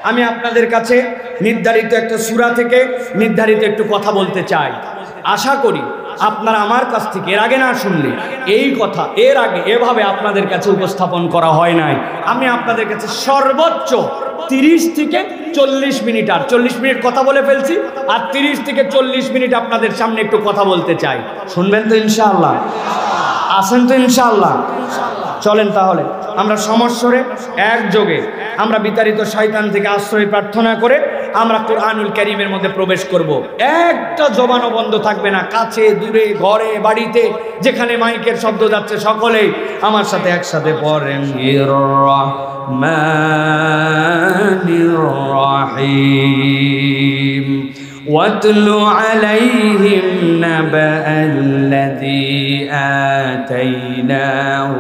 আমি আপনাদের কাছে নির্ধারিত একটা সূরা থেকে নির্ধারিত একটু কথা বলতে চাই। আশা করি আপনারা আমার কাছ থেকে এর আগে না শুনলে এই কথা এর আগে এভাবে আপনাদের কাছে উপস্থাপন করা হয় নাই। আমি আপনাদের কাছে সর্বোচ্চ 30 থেকে 40 মিনিট, আর 40 মিনিট কথা বলে ফেলছি, আর 30 থেকে 40 মিনিট আপনাদের সামনে একটু কথা বলতে চাই। শুনবেন তো ইনশাআল্লাহ? আসেন তো ইনশাআল্লাহ? চলেন তাহলে আমরা সমস্বরে একযোগে আমরা বিতাড়িত শয়তান থেকে আশ্রয় প্রার্থনা করে আমরা কোরআনুল কারীমের মধ্যে প্রবেশ করব। একটা জবানও বন্ধ থাকবে না, কাছে দূরে ঘরে বাড়িতে যেখানে মাইকের শব্দ যাচ্ছে সকলেই আমার সাথে একসাথে পড়েন রহমানির রহিম। واتل عليهم نبأ الذي آتيناه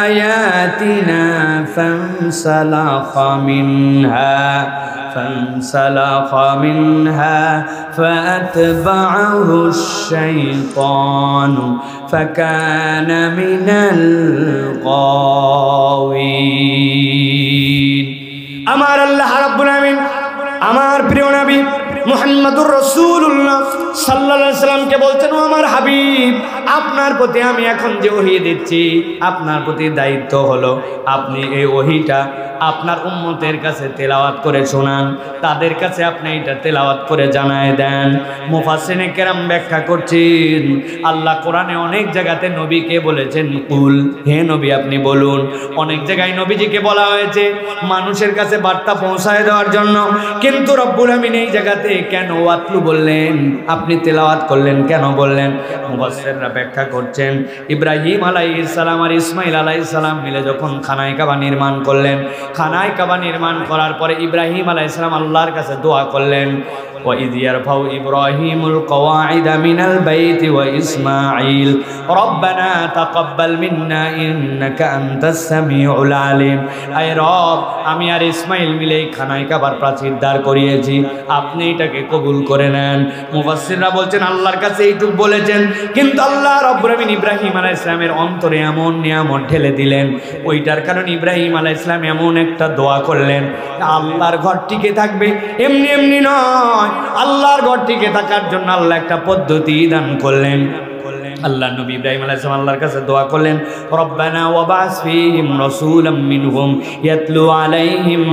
آياتنا فانسلخ منها فأتبعه الشيطان فكان من الغاوين। আমার আল্লাহ রাব্বুল আমিন আমার প্রিয় নবী মুহাম্মদুর রাসূলুল্লাহ সাল্লাল্লাহু আলাইহি সাল্লামকে বলছেন, ও আমার হাবিব, আপনার প্রতি আমি এখন যে ওহী দিচ্ছি আপনার প্রতি দায়িত্ব হলো আপনি এই ওহীটা আপনার উম্মতের কাছে তেলাওয়াত করে শোনান, তাদের কাছে আপনি এটা তেলাওয়াত করে জানায় দেন। মুফাসসিরিনে কেরাম ব্যাখ্যা করছেন আল্লাহ কোরআনে অনেক জায়গাতে নবীকে বলেছেন কুল, হে নবী আপনি বলুন। অনেক জায়গায় নবীজিকে বলা হয়েছে মানুষের কাছে বার্তা পৌঁছায় দেওয়ার জন্য, কিন্তু রব্বুল আমিন এই জায়গাতে কেন ওয়াতলু বললেন, আপনি তেলাওয়াত করলেন কেন বললেন? মুফাসসিররা ব্যাখ্যা করছেন ইব্রাহিম আলাইহিস সালাম আর ইসমাঈল আলাইহিস সালাম মিলে যখন খানায়ে কাবা নির্মাণ করলেন, খানায় কাবা নির্মাণ করার পরে ইব্রাহিম আলাইহিস সালাম আল্লাহর কাছে দোয়া করলেন, وَإِذْ يَرْفَعُ إِبْرَاهِيمُ الْقَوَاعِدَ مِنَ الْبَيْتِ وَإِسْمَاعِيلُ رَبَّنَا تَقَبَّلْ مِنَّا إِنَّكَ أَنْتَ السَّمِيعُ الْعَلِيمُ। আয় রব, আমি আর ইসমাইল মিলে খানায় কাবার প্রাচীর দাঁড় করিয়েছি, আপনি এটাকে কবুল করে নেন। মুফাসসিররা বলছেন আল্লাহর কাছে এইটুকু বলেছেন, কিন্তু আল্লাহ রাব্বুল আমিন ইব্রাহিম আলাইহিস সালামের অন্তরে এমন নিয়ামত ঢেলে দিলেন, ওইটার কারণে ইব্রাহিম আলাইহিস সালাম এমন একটা দোয়া করলেন, আল্লাহর ঘর টিকে থাকবে এমনি এমনি নয়, আল্লাহর ঘর টিকে থাকার জন্য আল্লাহ একটা পদ্ধতি দান করলেন। আল্লাহ নবী ইব্রাহিম আলাইহিস সালাম আল্লাহর কাছে দোয়া করলেন, রব্বানা ওয়াবাস ফীহিম রাসূলাম মিনহুম ইয়াতলু আলাইহিম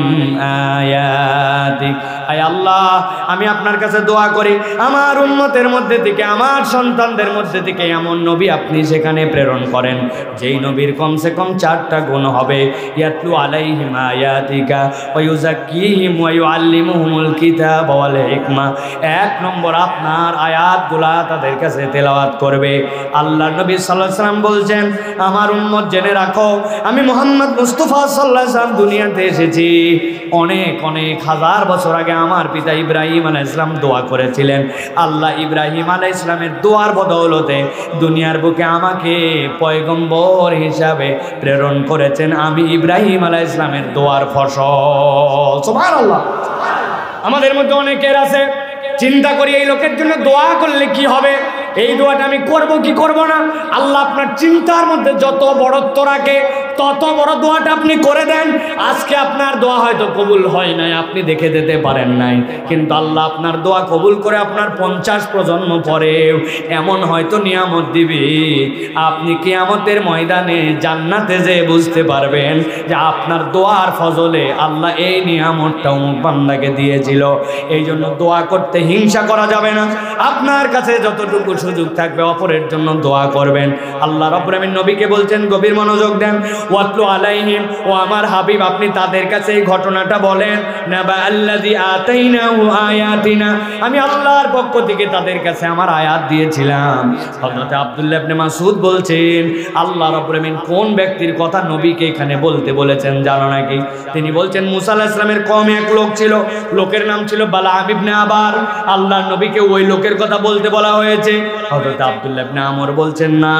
আয়াতিক। আয় আল্লাহ, আমি আপনার কাছে দোয়া করি আমার উম্মতের মধ্যে থেকে আমার সন্তানদের মধ্যে থেকে এমন নবী আপনি সেখানে প্রেরণ করেন যেই নবীর কমসে কম 4টা গুণ হবে, ইয়াতলু আলাইহিম আয়াতিকা ওয়া ইউযাক্কিহিম ওয়া ইউআল্লিমুহুমুল কিতাবা ওয়াল হিকমা। 1 নম্বর আপনার আয়াতগুলা তাদের কাছে তেলাওয়াত করবে। আল্লাহ নবী সাল্লাল্লাহু আলাইহি সাল্লাম বলছেন, আমার উম্মত জেনে রাখো আমি মুহাম্মদ মুস্তাফা সাল্লাল্লাহু আলাইহি সাল্লাম দুনিয়াতে এসেছি অনেক অনেক হাজার বছর আগে আমার পিতা ইব্রাহিম আলাইহিস সালাম দোয়া করেছিলেন। আল্লাহ ইব্রাহিম আলাইহিস সালামের দোয়ার বদৌলতে দুনিয়ার বুকে আমাকে পয়গম্বর হিসাবে প্রেরণ করেছেন। আমি ইব্রাহিম আলাইহিস সালামের দোয়ার ফসল। সুবহানাল্লাহ। আমাদের মধ্যে অনেকের আছে চিন্তা করি এই লোকের জন্য দোয়া করলে কি হবে, এই দোয়াটা আমি করব কি করব না। আল্লাহ আপনার চিন্তার মধ্যে যত বড়ত্ব রাখে তত বড় দোয়াটা আপনি করে দেন। আজকে আপনার দোয়া হয়তো কবুল হয় নাই, আপনি দেখে দিতে পারেন নাই, কিন্তু আল্লাহ আপনার দোয়া কবুল করে আপনার 50 প্রজন্ম পরেও এমন হয়তো নিয়ামত দিবে, আপনি কিয়ামতের ময়দানে জান্নাতে যেয়ে বুঝতে পারবেন যে আপনার দোয়ার ফজলে আল্লাহ এই নিয়ামতটা অমুক বান্দাকে দিয়েছিল। এই জন্য দোয়া করতে হিংসা করা যাবে না। আপনার কাছে যতটুকু সুযোগ থাকবে অপরের জন্য দোয়া করবেন। আল্লাহ রাব্বুল আমিন নবীকে বলছেন, গভীর মনোযোগ দেন, ওয়াতলু আলাইহিম, ও আমার হাবিব আপনি তাদের কাছে এই ঘটনাটা বলেন, নাবা আল্লাযী আতাইনাহু আয়াতিনা, আমি আল্লাহর পক্ষ থেকে তাদের কাছে আমার আয়াত দিয়েছিলাম। হযরত আব্দুল্লাহ ইবনে মাসউদ বলছেন আল্লাহ রাব্বুল আমিন কোন ব্যক্তির কথা নবীকে এখানে বলতে বলেছেন জানো নাকি? তিনি বলছেন মুসা আলাইহিস সালামের কওমে এক লোক ছিল, লোকের নাম ছিল বালাম ইবনে আবার। আল্লাহ নবীকে ওই লোকের কথা বলতে বলা হয়েছে। হযরত আব্দুল্লাহ ইবনে আমর বলছেন না,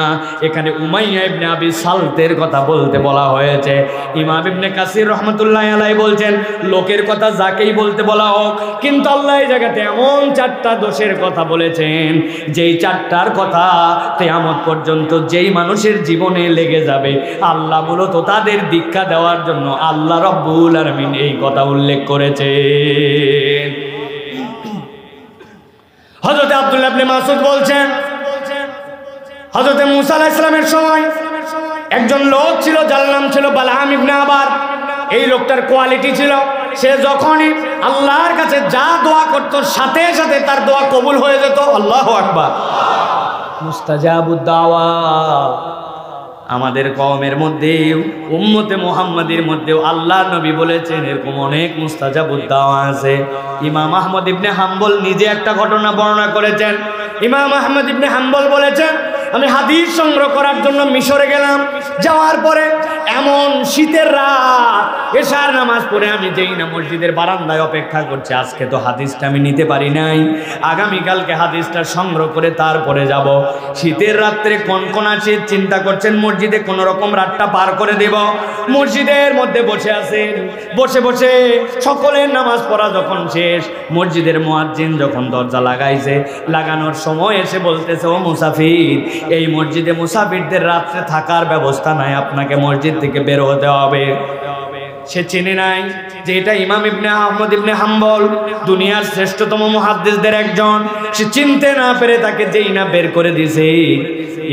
এখানে উমাইয়া ইবনে আবি সালতের কথা বলতে বলতে বলা হয়েছে। ইমাম ইবনে কাসির রহমতুল্লাহ আলাইহি বলছেন, লোকের কথা যাকেই বলতে বলা হোক, কিন্তু আল্লাহ এই জায়গাতে এমন 4টা দোষের কথা বলেছেন, যেই 4টার কথা কিয়ামত পর্যন্ত যেই মানুষের জীবনে লেগে যাবে, আল্লাহ মূলত তাদের দীক্ষা দেওয়ার জন্য আল্লাহ রাব্বুল আলামিন এই কথা উল্লেখ করেছেন। হযরত আব্দুল্লাহ ইবনে মাসউদ বলছেন, হযরত মুসা আলাইহিস সালামের সময় একজন লোক ছিল, যার নাম ছিল বালআম ইবনে আবার। এই লোকটার কোয়ালিটি ছিল, সে যখনই আল্লাহর কাছে যা দোয়া করত সাথে সাথে তার দোয়া কবুল হয়ে যেত। আল্লাহু আকবার। মুস্তাজাবুদ দাওয়া। আমাদের কওমের মধ্যেও, উম্মতে মুহাম্মাদির মধ্যেও আল্লাহর নবী বলেছেন এরকম অনেক মুস্তাজাবুদ দাওয়া আছে। ইমাম আহমদ ইবনে হাম্বল নিজে একটা ঘটনা বর্ণনা করেছেন। ইমাম আহমদ ইবনে হাম্বল বলেছেন, আমি হাদিস সংগ্রহ করার জন্য মিশরে গেলাম। যাওয়ার পরে এমন শীতের রাত, এশার নামাজ পড়ে আমি যেই না মসজিদের বারান্দায় অপেক্ষা করছি, আজকে তো হাদিসটা আমি নিতে পারি নাই, আগামীকালকে হাদিসটা সংগ্রহ করে তারপরে যাব। শীতের রাত্রে কনকনা শীত, চিন্তা করছেন মসজিদে কোনো রকম রাতটা পার করে দেব। মসজিদের মধ্যে বসে আছেন, বসে বসে সকলের নামাজ পড়া যখন শেষ, মসজিদের মুয়াজ্জিন যখন দরজা লাগাইছে, লাগানোর সময় এসে বলতেছে, ও মুসাফির, এই মসজিদে মুসাফিরদের রাত্রে থাকার ব্যবস্থা নাই, আপনাকে মসজিদ থেকে বের হতে হবে। সে চেনে নাই যে এটা ইমাম ইবনে আহমদ ইবনে হাম্বল, দুনিয়ার শ্রেষ্ঠতম মুহাদ্দিসদের একজন। সে চিনতে না পেরে তাকে যেই না বের করে দিয়েছে।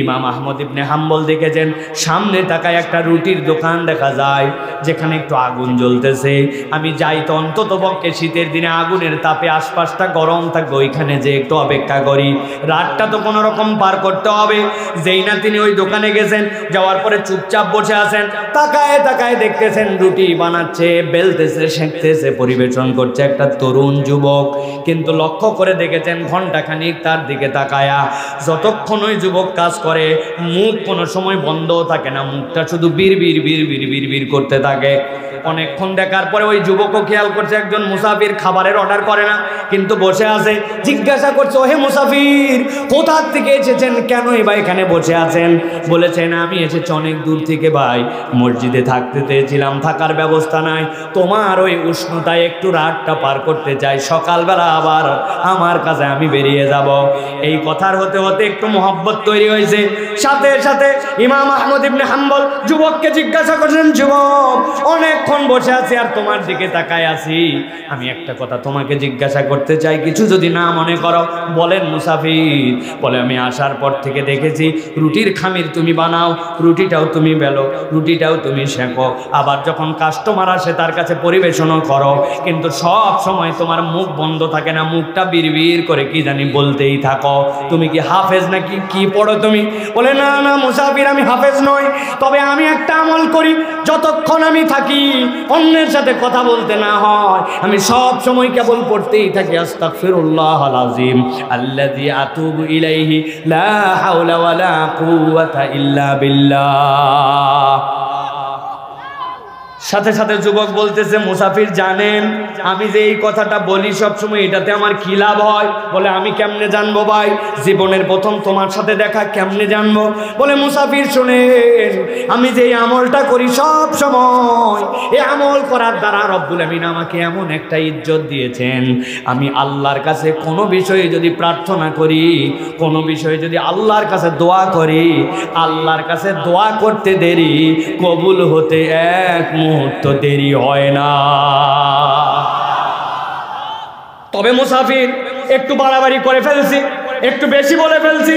ইমাম আহমদ ইবনে হাম্বল দেখেছেন সামনে তাকায় একটা রুটির দোকান দেখা যায়, যেখানে একটু আগুন জ্বলতেছে। আমি যাই তো অন্তত পক্ষে শীতের দিনে আগুনের তাপে আশপাশটা গরম থাকবে, ওইখানে যে একটু অপেক্ষা করি, রাতটা তো কোনো রকম পার করতে হবে। যেই না তিনি ওই দোকানে গেছেন, যাওয়ার পরে চুপচাপ বসে আছেন, তাকায় তাকায় দেখতেছেন রুটি বানাচ্ছে, বেলতেছে, সেঁকতেছে, পরিবেশন করছে একটা তরুণ যুবক। কিন্তু লক্ষ্য করে দেখেছেন ঘন্টাখানিক তার দিকে তাকায়া, যতক্ষণ ওই যুবক কাজ করে মুখ কোনো সময় বন্ধও থাকে না, মুখটা শুধু বিড়বিড় বিড়বিড় বিড়বিড় করতে থাকে। অনেকক্ষণ দেখার পরে ওই যুবকও খেয়াল করছে একজন মুসাফির খাবারের অর্ডার করে না, কিন্তু বসে আছে। জিজ্ঞাসা করছে, ওহে মুসাফির, কোথা থেকে এসেছেন, কেনই বা এখানে বসে আছেন? বলেছেন, আমি এসেছি অনেক দূর থেকে ভাই, মসজিদে থাকতে চেয়েছিলাম, থাকার ব্যবস্থা নাই, তোমার ওই উষ্ণতায় একটু রাতটা পার করতে চাই, সকালবেলা আবার আমার কাছে আমি বেরিয়ে যাব। এই কথার হতে হতে একটু মহব্বত তৈরি হয়েছে। সাথে সাথে ইমাম আহমদ ইবনে হাম্বল যুবককে জিজ্ঞাসা করছেন, যুবক, অনেকক্ষণ বসে আছি আর তোমার দিকে তাকায় আছি, আমি একটা কথা তোমাকে জিজ্ঞাসা করতে চাই, কিছু যদি না মনে করো বলেন। মুসাফির বলে, আমি আসার পর থেকে দেখেছি রুটির খামির তুমি বানাও, রুটিটাও তুমি বেলো, রুটিটাও তুমি সেঁকো, আবার যখন কাস্টমার আসে তার কাছে পরিবেশনও করো, কিন্তু সব সময় তোমার মুখ বন্ধ থাকে না, মুখটা বিড়বিড় করে কি জানি বলতেই থাকো। তুমি কি হাফেজ নাকি, কি পড়ো তুমি? বলে, না না মুসাফির, আমি হাফেজ নই, তবে আমি একটা আমল করি, যতক্ষণ আমি থাকি অন্যের সাথে কথা বলতে না হয়, আমি সব সময় কেবল পড়তেই থাকি আস্তাগফিরুল্লাহাল আযীম আল্লাযী আতুবু ইলাইহি লা হাওলা ওয়ালা কুওয়াতা ইল্লা বিল্লাহ। সাথে সাথে যুবক বলতেছে, মুসাফির জানেন আমি যে এই কথাটা বলি সবসময়, এটাতে আমার কি লাভ হয়? বলে, আমি কেমনে জানবো ভাই, জীবনের প্রথম তোমার সাথে দেখা, কেমনে জানবো? বলে, মুসাফির শুনেন, আমি যে এই আমলটা করি সব সময়, এই আমল করার দ্বারা রব্বুল আমিন আমাকে এমন একটা ইজ্জত দিয়েছেন, আমি আল্লাহর কাছে কোনো বিষয়ে যদি প্রার্থনা করি, কোনো বিষয়ে যদি আল্লাহর কাছে দোয়া করি, আল্লাহর কাছে দোয়া করতে দেরি, কবুল হতে এক মুহূর্ত দেরি হয় না। তবে মুসাফির, একটু বাড়াবাড়ি করে ফেলছি, একটু বেশি বলে ফেলছি,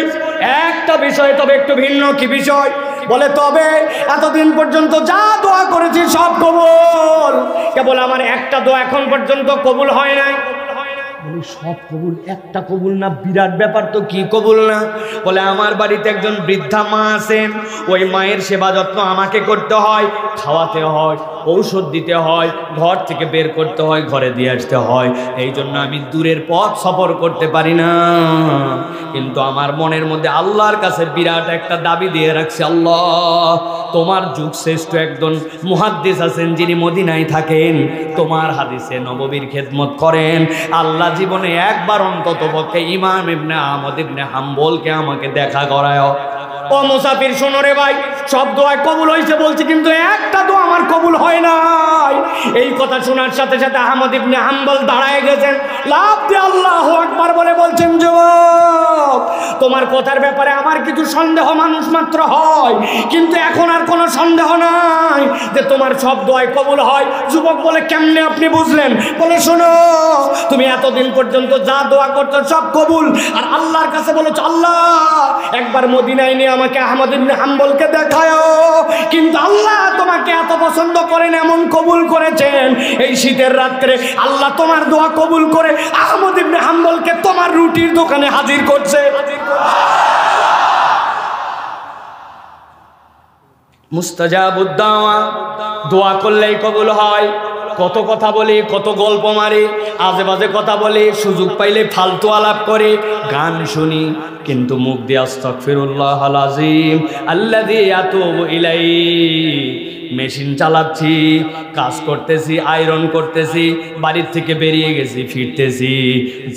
একটা বিষয় তবে একটু ভিন্ন। কি বিষয়? বলে, তবে এতদিন পর্যন্ত যা দোয়া করেছি সব কবুল, কেবল আমার একটা দোয়া এখন পর্যন্ত কবুল হয় নাই। বলি, সব কবুল, একটা কবুল না? বিরাট ব্যাপার তো, কি কবুল না? বলে, আমার বাড়িতে একজন বৃদ্ধা মা আছেন, ওই মায়ের সেবা যত্ন আমাকে করতে হয়, খাওয়াতে হয়, ঔষধ দিতে হয়, ঘর থেকে বের করতে হয়, ঘরে দিয়ে আসতে হয়, এই জন্য আমি দূরের পথ সফর করতে পারি না। কিন্তু আমার মনের মধ্যে আল্লাহর কাছে বিরাট একটা দাবি দিয়ে রাখছি, আল্লাহ, তোমার যুগ শ্রেষ্ঠ একজন মুহাদ্দিস আছেন যিনি মদিনায় থাকেন, তোমার হাদিসে নববীর খেদমত করেন, আল্লাহ জীবনে একবার অন্তত পক্ষে ইমাম ইবনে আহমদ ইবনে হাম্বলকে আমাকে দেখা করায়। ও মুসাফির শোনো রে ভাই, সব দোয়া কবুল হয়েছে বলছি, কিন্তু একটা দোয়া আমার কবুল হয় নাই। এই কথা শোনার সাথে সাথে আহমদ ইবনে হাম্বল দাঁড়ায় গেছেন, লাফ দিয়ে আল্লাহু আকবার বলে বলছেন, যুবক তোমার কথার ব্যাপারে আমার কিছু সন্দেহ মানুষ মাত্র হয়, কিন্তু এখন আর কোনো সন্দেহ নাই যে তোমার সব দোয়াই কবুল হয়। যুবক বলে, কেমনে আপনি বুঝলেন? বলে, শোনো, তুমি এতদিন পর্যন্ত যা দোয়া করছো সব কবুল, আর আল্লাহর কাছে বলেছো, আল্লাহ একবার মদিনায় নিয়ে আমাকে আহমদ ইবনে হাম্বলকে দেখায়, কিন্তু আল্লাহ তোমাকে এত পছন্দ করেন, এমন কবুল করেছেন এই শীতের রাত্রে আল্লাহ তোমার দোয়া কবুল করে আহমদ ইবনে হাম্বলকে তোমার রুটির দোকানে হাজির করছে। মুস্তাজাবুদ দাওয়া, দোয়া করলেই কবুল হয়। কত কথা বলি, কত গল্প মারি, আজে বাজে কথা বলি, সুযোগ পাইলে ফালতু আলাপ করে, গান শুনি, কিন্তু মুখ দিয়ে আস্তাগফিরুল্লাহাল আযীম আল্লাযী আতুবু ইলাইহি। মেশিন চালাচ্ছি, কাজ করতেছি, আয়রন করতেছি, বাড়ির থেকে বেরিয়ে গেছি, ফিরতেছি,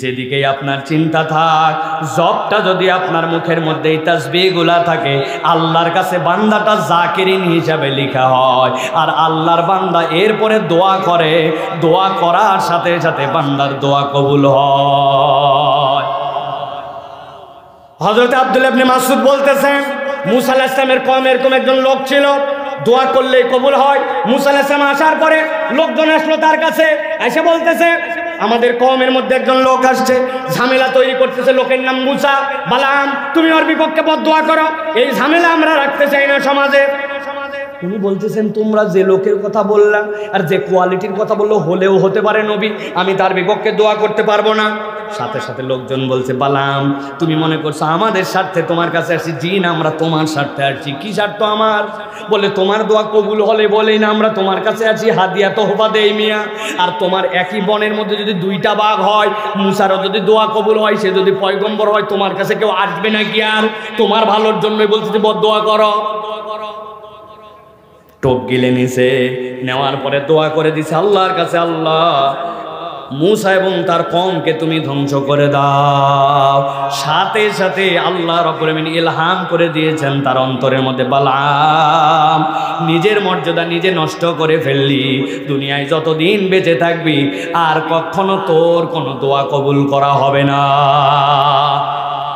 যেদিকেই আপনার চিন্তা থাক, জবটা যদি আপনার মুখের মধ্যে এই তাসবিহগুলা থাকে, আল্লাহর কাছে বান্দাটা জাকিরিন হিসাবে লেখা হয়। আর আল্লাহর বান্দা এরপরে দোয়া করে, দোয়া করার সাথে সাথে বান্দার দোয়া কবুল হয়। হযরত আব্দুল্লাহ ইবনে মাসউদ বলতেছেন, মুসা আলাইহিস সালামের কওমে এরকম একজন লোক ছিল, দোয়া করলেই কবুল হয়। মুসা আলাইহিস সালাম আসার পরে লোকজন আসলো তার কাছে, এসে বলতেছে, আমাদের কওমের মধ্যে একজন লোক আসছে, ঝামেলা তৈরি করতেছে, লোকের নাম মুসা, বালাম তুমি ওর বিপক্ষে বদদোয়া করো, এই ঝামেলা আমরা রাখতে চাই না সমাজে। উনি বলতেছেন, তোমরা যে লোকের কথা বললাম আর যে কোয়ালিটির কথা বললো, হলেও হতে পারে নবী, আমি তার বিপক্ষে দোয়া করতে পারবো না। সাথে সাথে লোকজন বলছে, বালাম তুমি মনে করছো আমাদের স্বার্থে তোমার কাছে আসছি? জি না, আমরা তোমার স্বার্থে আসছি। কি স্বার্থ আমার? বলে, তোমার দোয়া কবুল হলে বলেই না আমরা তোমার কাছে আছি, হাদিয়া তোহফা দেই মিয়া। আর তোমার একই বনের মধ্যে যদি দুইটা বাঘ হয়, মুসারও যদি দোয়া কবুল হয়, সে যদি পয়গম্বর হয়, তোমার কাছে কেউ আসবে নাকি? আর তোমার ভালোর জন্যই বলছি যে বদদোয়া করো। টোপ গিলে নিছে, নেওয়ার পরে দোয়া করে দিছে আল্লাহর কাছে, আল্লাহ মুসা এবং তার কওমকে তুমি ধ্বংস করে দাও। সাথে সাথে আল্লাহ রাব্বুল আলামিন ইলহাম করে দিয়েছেন তার অন্তরের মধ্যে, বালাম নিজের মর্যাদা নিজে নষ্ট করে ফেললি, দুনিয়ায় যতদিন বেঁচে থাকবি আর কখনো তোর কোনো দোয়া কবুল করা হবে না।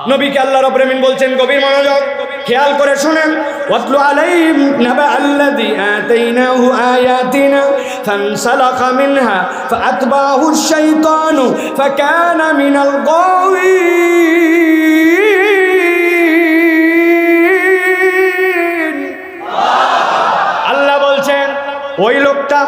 নবীকে আল্লাহ রাব্বুল আলামিন বলছেন, গভীর মনোযোগ খেয়াল করে শুনেন, ওয়াতলু আলাইহিম নাবা আল্লাযী আতাইনাহু আয়াতিনা ফানসালাখা মিনহা ফাআতবাহু আশ-শাইতানু ফাকানা মিনাল গাওয়িন। আল্লাহ বলছেন, ওই লোকটা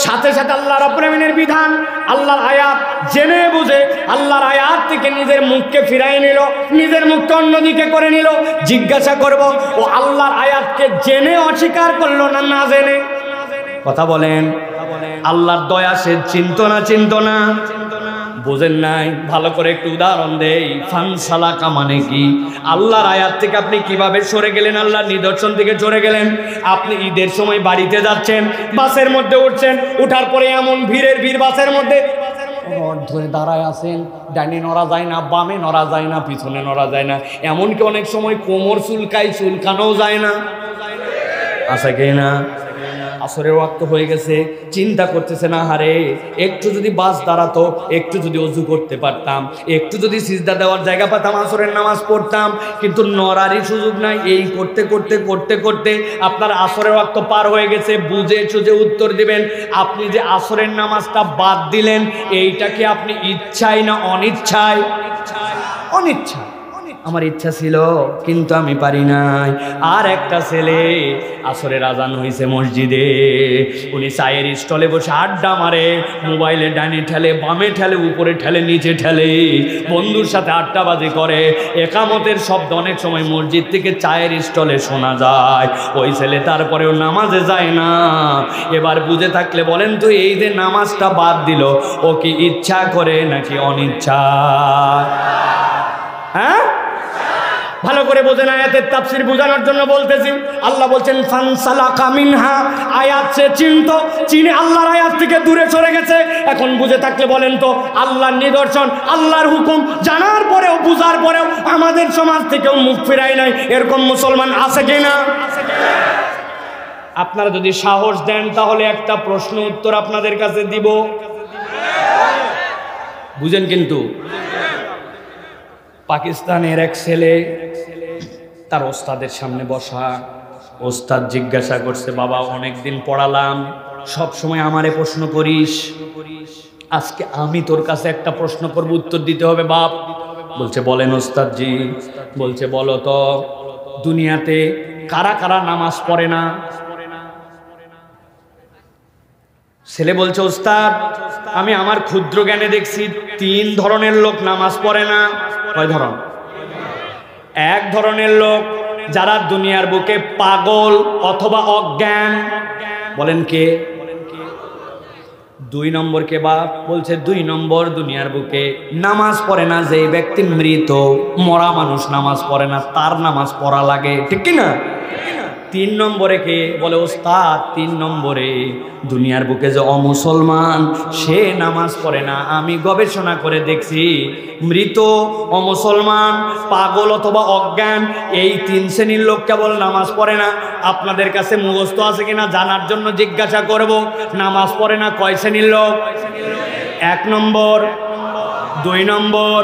সাথে সাথে আল্লাহ রাব্বুল আলামিনের বিধান, আল্লাহর আয়াত জেনে বুঝে আল্লাহর আয়াত থেকে নিজের মুখকে ফিরাই নিল, নিজের মুখকে অন্যদিকে করে নিল। জিজ্ঞাসা করব, ও আল্লাহর আয়াতকে জেনে অস্বীকার করলো না না জেনে? কথা বলেন। আল্লাহর দয়া সে চিন্তা না বোঝেন নাই? ভালো করে একটু উদাহরণ দেই। ফানসালাকা মানে কি? আল্লাহর আয়াত থেকে আপনি কিভাবে সরে গেলেন, আল্লাহর নিদর্শন থেকে সরে গেলেন। আপনি ঈদের সময় বাড়িতে যাচ্ছেন, বাসের মধ্যে উঠছেন, উঠার পরে এমন ভিড়ের ভিড় বাসের মধ্যে, ধরে দাঁড়ায় আছেন, ডাইনে নড়া যায় না, বামে নড়া যায় না, পিছনে নড়া যায় না, এমনকি অনেক সময় কোমর চুলকায়, চুলকানোও যায় না, আছে কি না? আসরের ওয়াক্ত হয়ে গেছে, চিন্তা করতেছে না, হারে একটু যদি বাস দাঁড়াতো, একটু যদি ওযু করতে পারতাম, একটু যদি সিজদা দেওয়ার জায়গা পেতাম, আসরের নামাজ পড়তাম, কিন্তু নড়ারই সুযোগ নাই। এই করতে করতে করতে করতে আপনার আসরের ওয়াক্ত পার হয়ে গেছে। বুঝে সুঝে উত্তর দিবেন, আপনি যে আসরের নামাজটা বাদ দিলেন, এইটাকে আপনি ইচ্ছায় না অনিচ্ছায়? অনিচ্ছা। আমার ইচ্ছা ছিল কিন্তু আমি পারি নাই। আর একটা ছেলে, আসরের আজান হয়েছে মসজিদে, উনি চায়ের স্টলে বসে আড্ডা মারে, মোবাইলে ডানে ঠেলে, বামে ঠেলে, উপরে ঠেলে, নিচে ঠেলে, বন্ধুর সাথে আড্ডাবাজি করে। একামতের শব্দ অনেক সময় মসজিদ থেকে চায়ের স্টলে শোনা যায়। ওই ছেলে তারপরেও নামাজে যায় না। এবার বুঝে থাকলে বলেন তো, এই যে নামাজটা বাদ দিল, ও কি ইচ্ছা করে নাকি অনিচ্ছা? হ্যাঁ, ভালো করে বোঝেন, আয়াতের তাফসীর বোঝানোর জন্য বলতেছি। আল্লাহ বলছেন ফানসালাকা মিনহা, আয়াত সে চিনে আল্লাহর আয়াত থেকে দূরে সরে গেছে। এখন বুঝে থাকলে বলেন তো, আল্লাহর নিদর্শন, আল্লাহর হুকুম জানার পরেও, বুঝার পরেও আমাদের সমাজ থেকেও মুখ ফিরায় নাই, এরকম মুসলমান আছে কিনা? আপনারা যদি সাহস দেন তাহলে একটা প্রশ্ন উত্তর আপনাদের কাছে দিব, বুঝেন কিন্তু। পাকিস্তানের এক ছেলে তার ওস্তাদের সামনে বসা, ওস্তাদ জিজ্ঞাসা করছে, বাবা অনেকদিন পড়ালাম, সব সময় আমারে প্রশ্ন করিস, আজকে আমি তোর কাছে একটা প্রশ্ন করব, উত্তর দিতে হবে বাপ। বলছে বলেন ওস্তাদজি। বলছে বলো তো, দুনিয়াতে কারা কারা নামাজ পড়ে না? ছেলে বলছে ওস্তাদ, আমি আমার ক্ষুদ্র জ্ঞানে দেখছি 3 ধরনের লোক নামাজ পড়ে না। কয় ধরন? এক ধরনের লোক যারা দুনিয়ার বুকে পাগল অথবা অজ্ঞান। বলেন কে? 2 নম্বর কে বাপ? বলছে 2 নম্বর দুনিয়ার বুকে নামাজ পড়ে না যে ব্যক্তি মৃত, মরা মানুষ নামাজ পড়ে না, তার নামাজ পড়া লাগে, ঠিক কি না? 3 নম্বরে কে? বলে ওস্তাদ 3 নম্বরে দুনিয়ার বুকে যে অমুসলমান, সে নামাজ পড়ে না। আমি গবেষণা করে দেখছি মৃত, অমুসলমান, পাগল অথবা অজ্ঞান, এই 3 শ্রেণীর লোক কেবল নামাজ পড়ে না। আপনাদের কাছে মুখস্থ আছে কিনা জানার জন্য জিজ্ঞাসা করব, নামাজ পড়ে না কয় শ্রেণীর লোক? 1 নম্বর, 2 নম্বর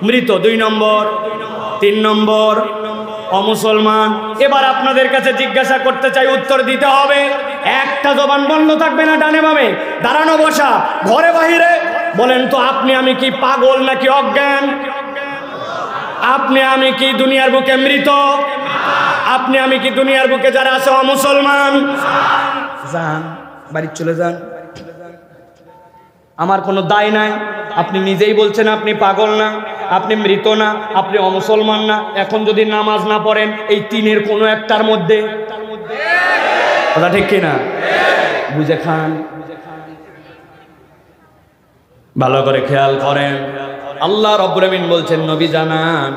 মৃত, 2 নম্বর, 3 নম্বর অমুসলমান। এবার আপনাদের কাছে জিজ্ঞাসা করতে চাই, উত্তর দিতে হবে। একটা জবান বন্ধ থাকবে না, ডানে বামে, দাঁড়ানো বসা, ঘরে বাহিরে। বলেন তো, আপনি আমি কি পাগল নাকি অজ্ঞান? আপনি আমি কি দুনিয়ার বুকে মৃত? আপনি আমি কি দুনিয়ার বুকে যারা আছে অমুসলমান? যান বাড়ি চলে যান, আমার কোনো দায় নাই। আপনি নিজেই বলছেন আপনি পাগল না, আপনি মৃত না, আপনি অমুসলমান না। এখন যদি নামাজ না পড়েন এই 3-এর কোনো একটার মধ্যে, কথা ঠিক কিনা? বুঝে খান, ভালো করে খেয়াল করেন। আল্লাহ রাব্বুল আমিন বলছেন, নবী জানান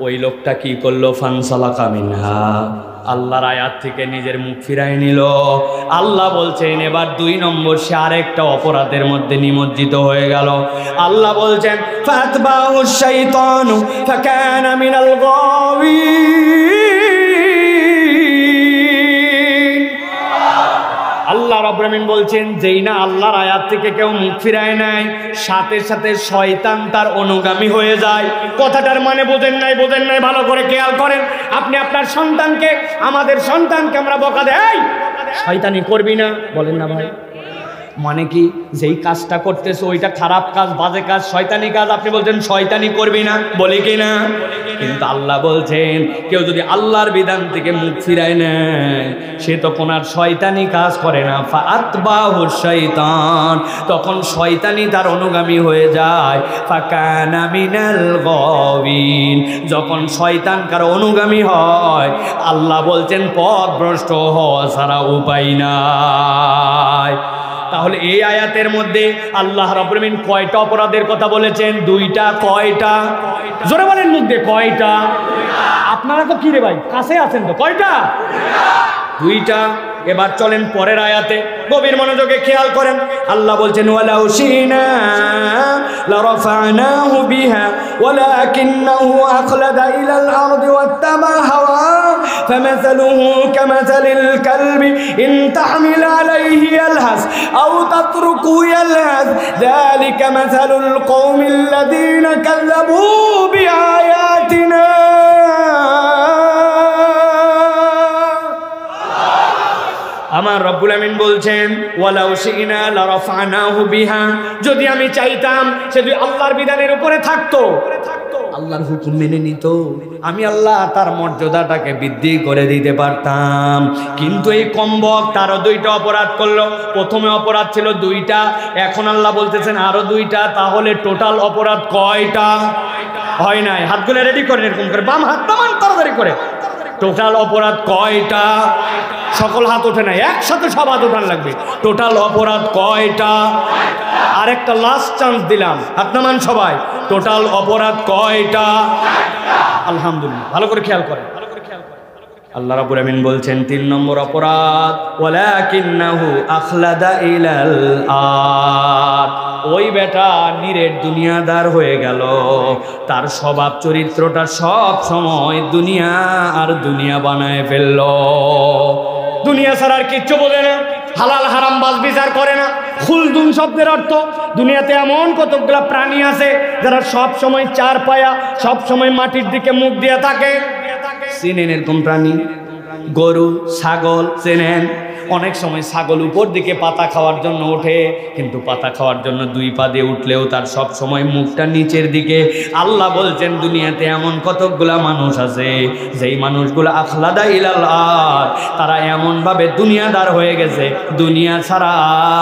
ওই লোকটা কি করলো? ফানসালাকা মিনহা, আল্লাহর আয়াত থেকে নিজের মুখ ফিরায় নিল। আল্লাহ বলছেন এবার 2 নম্বর সে আরেকটা অপরাধের মধ্যে নিমজ্জিত হয়ে গেল। আল্লাহ বলছেন ফাতবাউশ শাইতানু ফাকানা মিনাল গাওয়িন। আল্লাহ রাব্বুল আমিন বলছেন, যেই না আল্লাহর আয়াত থেকে কেউ মুখ ফিরায় নেয়, সাথে সাথে শয়তান তার অনুগামী হয়ে যায়। কথাটার মানে বোঝেন নাই? বোঝেন নাই? ভালো করে খেয়াল করেন। আপনি আপনার সন্তানকে, আমাদের সন্তানকে আমরা বকা দেই, শয়তানি করবি না, বলেন না ভাই? মানে কি? যেই কাজটা করতেছে ওইটা খারাপ কাজ, বাজে কাজ, শয়তানি কাজ, আপনি বলছেন শয়তানি করবি না, বলে কি না? কিন্তু আল্লাহ বলছেন কেউ যদি আল্লাহর বিধান থেকে মুখ ফিরায় নেয়, সে তখন আর শয়তানি কাজ করে না। ফাতবাহুশ শাইতান, তখন শয়তানি তার অনুগামী হয়ে যায়। ফাকানা মিনাল গাওয়িন, যখন শয়তান কারো অনুগামী হয়, আল্লাহ বলছেন পথভ্রষ্ট হওয়া ছাড়া উপায় নাই। তাহলে এই আয়াতের মধ্যে আল্লাহ রাব্বুল আমিন কয়টা অপরাধের কথা বলেছেন? 2টা। কয়টা? জোরে বলেন মুখ দিয়ে, কয়টা? আপনারা তো কি রে ভাই, কাছে আছেন তো, কয়টা? 2টা। এবার চলেন পরের আয়াতে, গভীর মনোযোগে খেয়াল করেন। আল্লাহ বলছেন ওয়ালাউ শিনা লারাফানাহু বিহা ওয়ালাকিন্নাহু আখলাদা ইলাল আরদি ওয়াত্তাবা হাওয়া ফামাসালুহু কামাসালিল কালবি ইন তাহমিল আলাইহি ইয়ালহাস আও তাতরুকু ইয়ালহাস যালিকা মাসালুল কওমিল লাযিনা কাযাবু বিআয়াতিনা। আমার রব্বুল আমিন বলছেন ওয়ালাউ শিনা লারাফানাহু বিহা, যদি আমি চাইতাম সে যদি আল্লাহর বিধানের উপরে থাকতো, আল্লাহর হুকুম মেনে নিত, আমি আল্লাহ তার মর্যাদাটাকে বৃদ্ধি করে দিতে পারতাম। কিন্তু এই কমবক তারও 2টা অপরাধ করলো। প্রথমে অপরাধ ছিল 2টা, এখন আল্লাহ বলতেছেন আরো 2টা। তাহলে টোটাল অপরাধ কয়টা? হয় নাই? হাতগুলো রেডি করেন, এরকম করে বাম হাত নামান তাড়াতাড়ি করে। টোটাল অপরাধ কয়টা? সকল হাত ওঠে না, একসাথে সব হাত ওঠান লাগবে। টোটাল অপরাধ কয়টা? আরেকটা লাস্ট চান্স দিলাম, হাত নামান সবাই। টোটাল অপরাধ কয়টা? আলহামদুলিল্লাহ, ভালো করে খেয়াল করেন। আল্লাহ রাব্বুল আমিন বলছেন 3 নম্বর অপরাধ, ওয়ালাকিন্নাহু আখলাদা ইলাল আরদ। ওই বেটা নিরেট দুনিয়াদার হয়ে গেল, তার স্বভাব চরিত্রটা সব সময় দুনিয়া আর দুনিয়া বানায় ফেলল। দুনিয়া ছাড়া আর কিচ্ছু বোঝে না, হালাল হারাম বাস বিচার করে না। খুলদুন শব্দের অর্থ, দুনিয়াতে এমন কতগুলা প্রাণী আছে যারা সব সময় চার পায়া, সব সময় মাটির দিকে মুখ দিয়ে থাকে। চেনেন এরকম প্রাণী? গরু, ছাগল চেনেন? অনেক সময় ছাগল উপর দিকে পাতা খাওয়ার জন্য ওঠে, কিন্তু পাতা খাওয়ার জন্য 2 পা দিয়ে উঠলেও তার সব সময় মুখটা নিচের দিকে। আল্লাহ বলছেন দুনিয়াতে এমন কতগুলা মানুষ আছে যেই মানুষগুলো আখলাদা ইলাল আরদ, তারা এমনভাবে দুনিয়াদার হয়ে গেছে, দুনিয়া ছাড়া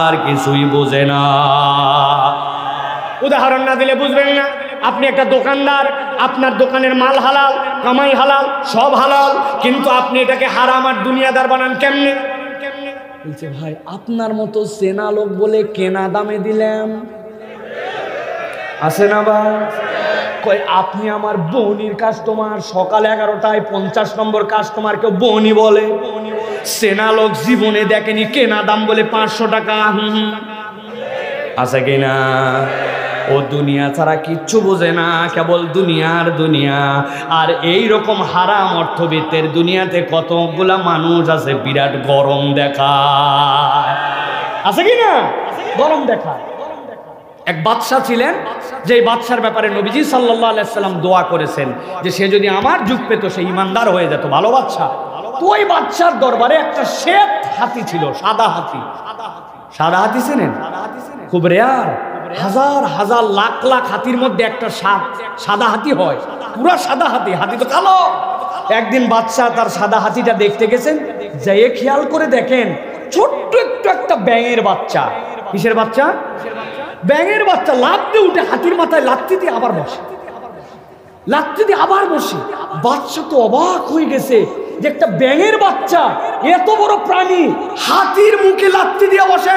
আর কিছুই বোঝে না। উদাহরণ না দিলে বুঝবেন না। আপনি একটা দোকানদার, আপনার দোকানের মাল হালাল, কামাই হালাল, সব হালাল, কিন্তু আপনি এটাকে হারাম আর দুনিয়াদার বানান কেমনে? বলছে ভাই আপনার মতো চেনা লোক বলে কেনা দামে দিলাম, আছে না বা? কই আপনি আমার বউনির কাস্টমার, সকাল 11টায় 50 নম্বর কাস্টমারকে বউনি বলে। চেনা লোক জীবনে দেখেনি কেনা দাম বলে 500 টাকা। আছে কিনা? ও দুনিয়া ছাড়া কিচ্ছু বোঝে না, কেবল দুনিয়ার দুনিয়া। আর এই রকম হারাম অর্থবিত্তের দুনিয়াতে কতগুলা মানুষ আছে বিরাট গরম দেখায়, আছে কিনা? গরম দেখায়। এক বাদশা ছিলেন, যে বাদশার ব্যাপারে নবীজি সাল্লাল্লাহু আলাইহি সাল্লাম দোয়া করেছেন যে সে যদি আমার যুগ পেত সে ইমানদার হয়ে যেত, ভালো বাদশা। তো ওই বাদশার দরবারে একটা শ্বেত হাতি ছিল, সাদা হাতি। সাদা হাতি চেনেন? খুব রেয়ার, হাজার হাজার লাখ লাখ হাতির মধ্যে একটা সাদা হাতি হয়, পুরা সাদা হাতি। হাতি তো কালো। একদিন বাদশা তার সাদা হাতিটা দেখতে গেছেন, যেয়ে খেয়াল করে দেখেন ছোট্ট একটু একটা ব্যাঙের বাচ্চা। কিসের বাচ্চা? ব্যাঙের বাচ্চা। লাফ দিয়ে উঠে হাতির মাথায় লাথি দিয়ে আবার বসে, লাথি দিয়ে আবার বসে। বাচ্চা তো অবাক হয়ে গেছে যে একটা ব্যাঙের বাচ্চা, এত বড় প্রাণী, হাতির মুখে লাথি দিয়ে বসে।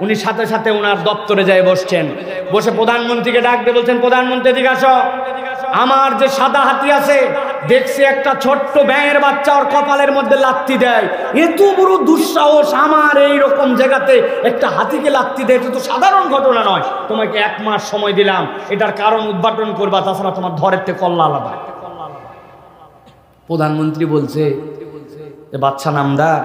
উনি সাথে সাথে ওনার দপ্তরে যায় বসছেন, বসে প্রধানমন্ত্রীকে ডাক দিয়ে বলছেন, প্রধানমন্ত্রী এদিকে আসো, আমার যে সাদা হাতি আছে দেখছি একটা ছোট্ট ব্যাঙের বাচ্চা ওর কপালের মধ্যে লাথি দেয়, এত বড় দুঃসাহস আমার এই রকম জায়গাতে একটা হাতিকে লাথি দেয়, এটা তো সাধারণ ঘটনা নয়। তোমাকে 1 মাস সময় দিলাম, এটার কারণ উদ্ঘাটন করবা, তাছাড়া তোমার ধরের থেকে কল্লা আলাদা। প্রধানমন্ত্রী বলছে যে বাচ্চা নামদার,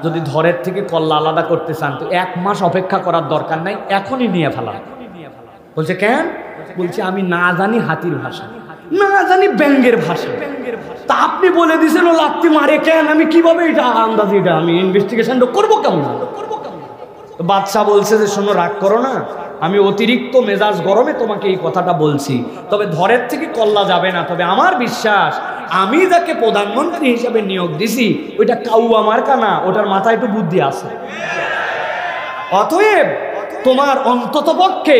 যদি ধরের থেকে কল্লা আলাদা করতে চান তো 1 মাস অপেক্ষা করার দরকার নাই, এখনই নিয়ে ফেলা। বলছে কেন? বলছে আমি না জানি হাতির ভাষা, না জানি ব্যাঙের ভাষা, তা আপনি বলে দিয়েছেন ও লাত্তি মারে কেন? আমি কিভাবে এটা আন্দাজি, এটা আমি ইনভেস্টিগেশন করবো কেমন? তো বাদশাহ বলছে যে শোনো, রাগ করো না, আমি অতিরিক্ত মেজাজ গরমে তোমাকে এই কথাটা বলছি, তবে ধরের থেকে কল্লা যাবে না। তবে আমার বিশ্বাস আমি যাকে প্রধানমন্ত্রী হিসেবে নিয়োগ দিছি ওইটা কাউয়া মার্কা না, ওটার মাথায় একটু বুদ্ধি আছে। অতএব তোমার অন্তত পক্ষে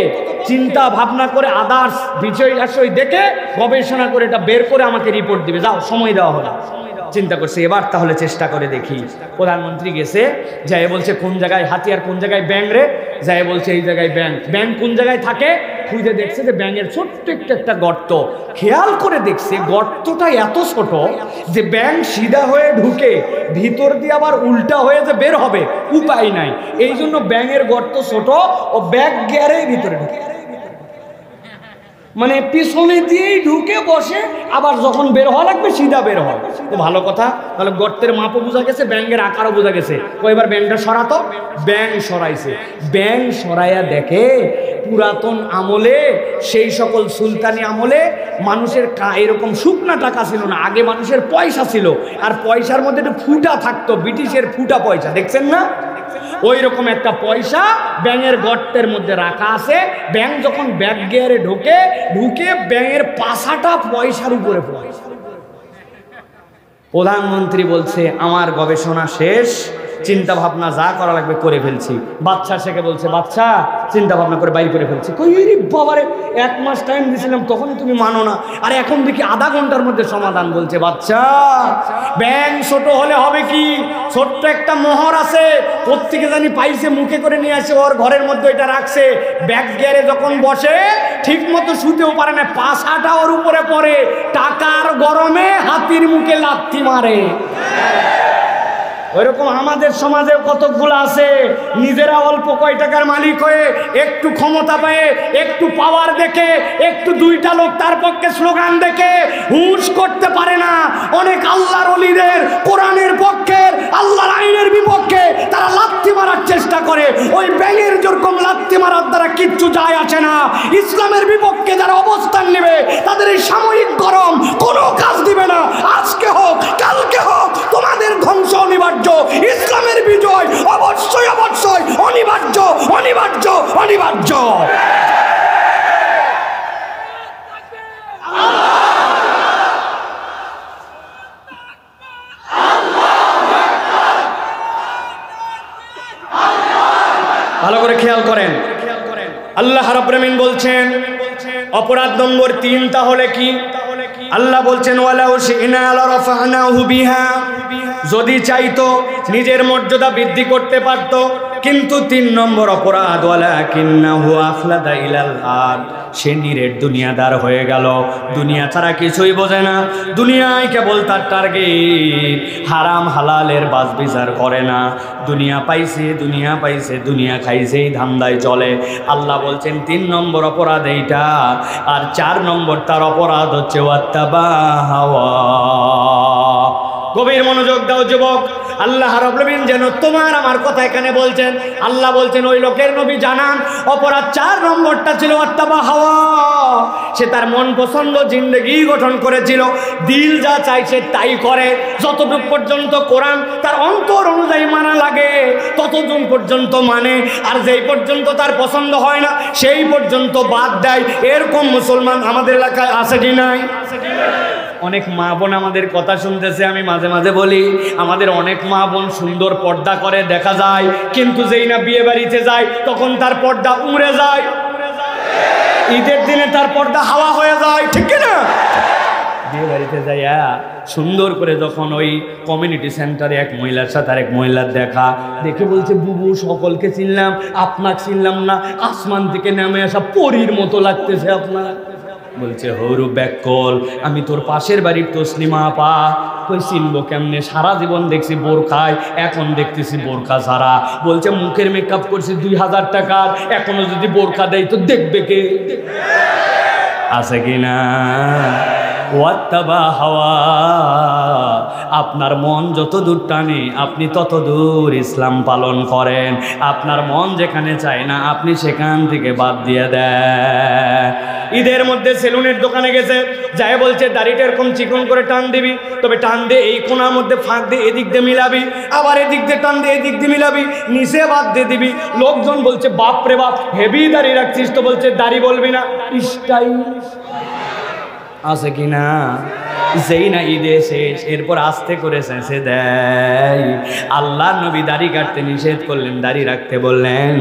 চিন্তা ভাবনা করে আদার্স বিষয় আশয় দেখে গবেষণা করে এটা বের করে আমাকে রিপোর্ট দিবে, যাও সময় দেওয়া হলো। চিন্তা করছে এবার তাহলে চেষ্টা করে দেখি। প্রধানমন্ত্রী গেছে, যাই বলছে কোন জায়গায় হাতি আর কোন জায়গায় ব্যাঙ রে? যাই বলছে এই জায়গায় ব্যাঙ। ব্যাঙ কোন জায়গায় থাকে? খুঁজে দেখছে যে ব্যাঙের ছোট্ট একটা গর্ত। খেয়াল করে দেখছে গর্তটা এত ছোট যে ব্যাঙ সিধা হয়ে ঢুকে ভিতর দিয়ে আবার উল্টা হয়ে যে বের হবে উপায় নাই, এই জন্য ব্যাঙের গর্ত ছোট, ও ব্যাক গিয়ারে ভিতরে ঢুকে, মানে পিছনে দিয়েই ঢুকে বসে, আবার যখন বের হওয়া লাগবে সিধা বের হয়। তো ভালো কথা, তাহলে গর্তের মাপও বোঝা গেছে, ব্যাঙের আকারও বোঝা গেছে। ও এবার ব্যাঙটা সরাতো, ব্যাঙ সরাইছে। ব্যাঙ সরাইয়া দেখে পুরাতন আমলে, সেই সকল সুলতানি আমলে মানুষের এরকম শুকনা টাকা ছিল না, আগে মানুষের পয়সা ছিল, আর পয়সার মধ্যে একটা ফুটা থাকতো, ব্রিটিশের ফুটা পয়সা, দেখছেন না? ওই রকম একটা পয়সা ব্যাঙের গর্তের মধ্যে রাখা আছে। ব্যাঙ যখন ব্যাক গিয়ারে ঢুকে ব্যাঙের পাছাটা পয়সার উপরে পড়ে। প্রধানমন্ত্রী বলছে আমার গবেষণা শেষ, চিন্তা ভাবনা যা করা লাগবে করে ফেলছি। বাচ্চা শেখে বলছে, বাচ্চা চিন্তা ভাবনা করে বাইর করে ফেলছি। কই রে বাবারে, 1 মাস টাইম দিয়েছিলাম তখনই তুমি মানো না, আর এখন দেখি আধা ঘন্টার মধ্যে সমাধান। বলছে, বাচ্চা ব্যাং ছোট হলে হবে কি, ছোট্ট একটা মোহর আছে, প্রত্যেকে জানি পাইছে, মুখে করে নিয়ে আসে, ওর ঘরের মধ্যে এটা রাখছে। ব্যাগ গিয়ারে যখন বসে ঠিক মতো শুতেও পারে না, পাছাটা ওর উপরে পড়ে, টাকার গরমে হাতির মুখে লাথি মারে। ওইরকম আমাদের সমাজে কতকগুলো আছে, নিজেরা অল্প কয় টাকার মালিক হয়ে, একটু ক্ষমতা পেয়ে, একটু পাওয়ার দেখে, একটু 2টা লোক তার পক্ষে স্লোগান দেখে হুঁশ করতে পারে না। অনেক আল্লাহর ওলিদের কোরআনের পক্ষে, আল্লাহর আইনের বিপক্ষে তারা লাথি মারার চেষ্টা করে। ওই ব্যাঙের যেরকম লাথি মারার দ্বারা কিচ্ছু যায় আসে না, ইসলামের বিপক্ষে যারা অবস্থান নেবে তাদের এই সাময়িক গরম কোনো কাজ দিবে না। আজকে হোক কালকে হোক তোমাদের ধ্বংস অনিবার্য, ইসলামের বিজয় অবশ্যই অবশ্যই অনিবার্য অনিবার্য অনিবার্য। ভালো করে খেয়াল করেন, আল্লাহ রাব্বুল আমিন বলছেন অপরাধ নম্বর 3 তাহলে কি? আল্লাহ বলছেন ওয়ালাউ শি'না লারাফা'নাহু বিহা, যদি চাইতো নিজের মর্যাদা বৃদ্ধি করতে পারতো, কিন্তু 3 নম্বর অপরাধ ওয়ালাকিন্নাহু আখলাদা ইলাল আরদ, সে নিরেট দুনিয়াদার হয়ে গেল, দুনিয়া ছাড়া কিছুই বোঝে না, দুনিয়ায় কেবল তার টার্গেট, হারাম হালালের বাজ বিচার করে না, দুনিয়া পাইছে দুনিয়া পাইছে দুনিয়া খাইছে, এই ধান্দায় চলে। আল্লাহ বলছেন 3 নম্বর অপরাধ এইটা। আর 4 নম্বর তার অপরাধ হচ্ছে ওয়াত্তাবা হাওয়া। গভীর মনোযোগ দাও যুবক, আল্লাহ রাব্বুল আমিন যেন তোমার আমার কথা এখানে বলছেন। আল্লাহ বলছেন ওই লোকের নবী জানান অপরাধ 4 নম্বরটা ছিল ওয়াত্তাবা হাওয়া। সে তার মন পছন্দ জিন্দেগি গঠন করেছিল, দিল যা চাইছে তাই করে, যতটুকু পর্যন্ত কোরআন তার অন্তর অনুযায়ী মানা লাগে ততদিন পর্যন্ত মানে, আর যেই পর্যন্ত তার পছন্দ হয় না সেই পর্যন্ত বাদ দেয়। এরকম মুসলমান আমাদের এলাকায় আছে কি নাই? অনেক মা বোন আমাদের কথা শুনতেছে, আমি মাঝে মাঝে বলি আমাদের অনেক মা বোন সুন্দর পর্দা করে দেখা যায়, কিন্তু যেই না বিয়ে বাড়িতে যায় তখন তার পর্দা উড়ে যায়, ঈদের দিনে তার পর্দা হাওয়া হয়ে যায়, ঠিক না? বিয়ে বাড়িতে যাইয়া সুন্দর করে যখন ওই কমিউনিটি সেন্টারে এক মহিলার সাথে আরেক মহিলার দেখা, দেখে বলছে বুবু সকলকে চিনলাম, আপনাকে চিনলাম না, আসমান থেকে নেমে আসা পরীর মতো লাগতেছে আপনার। বলছে হরু ব্যাকল, আমি তোর পাশের বাড়ির তসলিমা আপা। কই চিনবো কেমনে, সারা জীবন দেখছি বোরখায়, এখন দেখতেছি বোরখা ছাড়া। বলছে মুখের মেকআপ করছি 2000 টাকার, এখনো যদি বোরখা দেয় তো দেখবে কে? আছে কিনা? ওয়াত্তাবা হাওয়া, আপনার মন যত দূর টানে আপনি তত দূর ইসলাম পালন করেন। আপনার মন যেখানে চায় না আপনি সেখান থেকে বাদ দিয়ে দেন। ঈদের মধ্যে সেলুনের দোকানে গেছে, যাই বলছে দাড়িটা এরকম চিকন করে টান দিবি, তবে টান দিয়ে এই কোনার মধ্যে ফাঁক দিয়ে এদিক দিয়ে মিলাবি, আবার এদিক দিয়ে টান দিয়ে এদিক দিয়ে মিলাবি, নিচে বাদ দিয়ে দিবি। লোকজন বলছে বাপ রে বাপ হেভি দাড়ি রাখছিস, তো বলছে দাড়ি বলবি না, স্টাইল আছে কিনা? যেই না ঈদে শেষ এরপর আস্তে করে শেষে দেয়। আল্লাহ নবী দাড়ি কাটতে নিষেধ করলেন, দাড়ি রাখতে বললেন,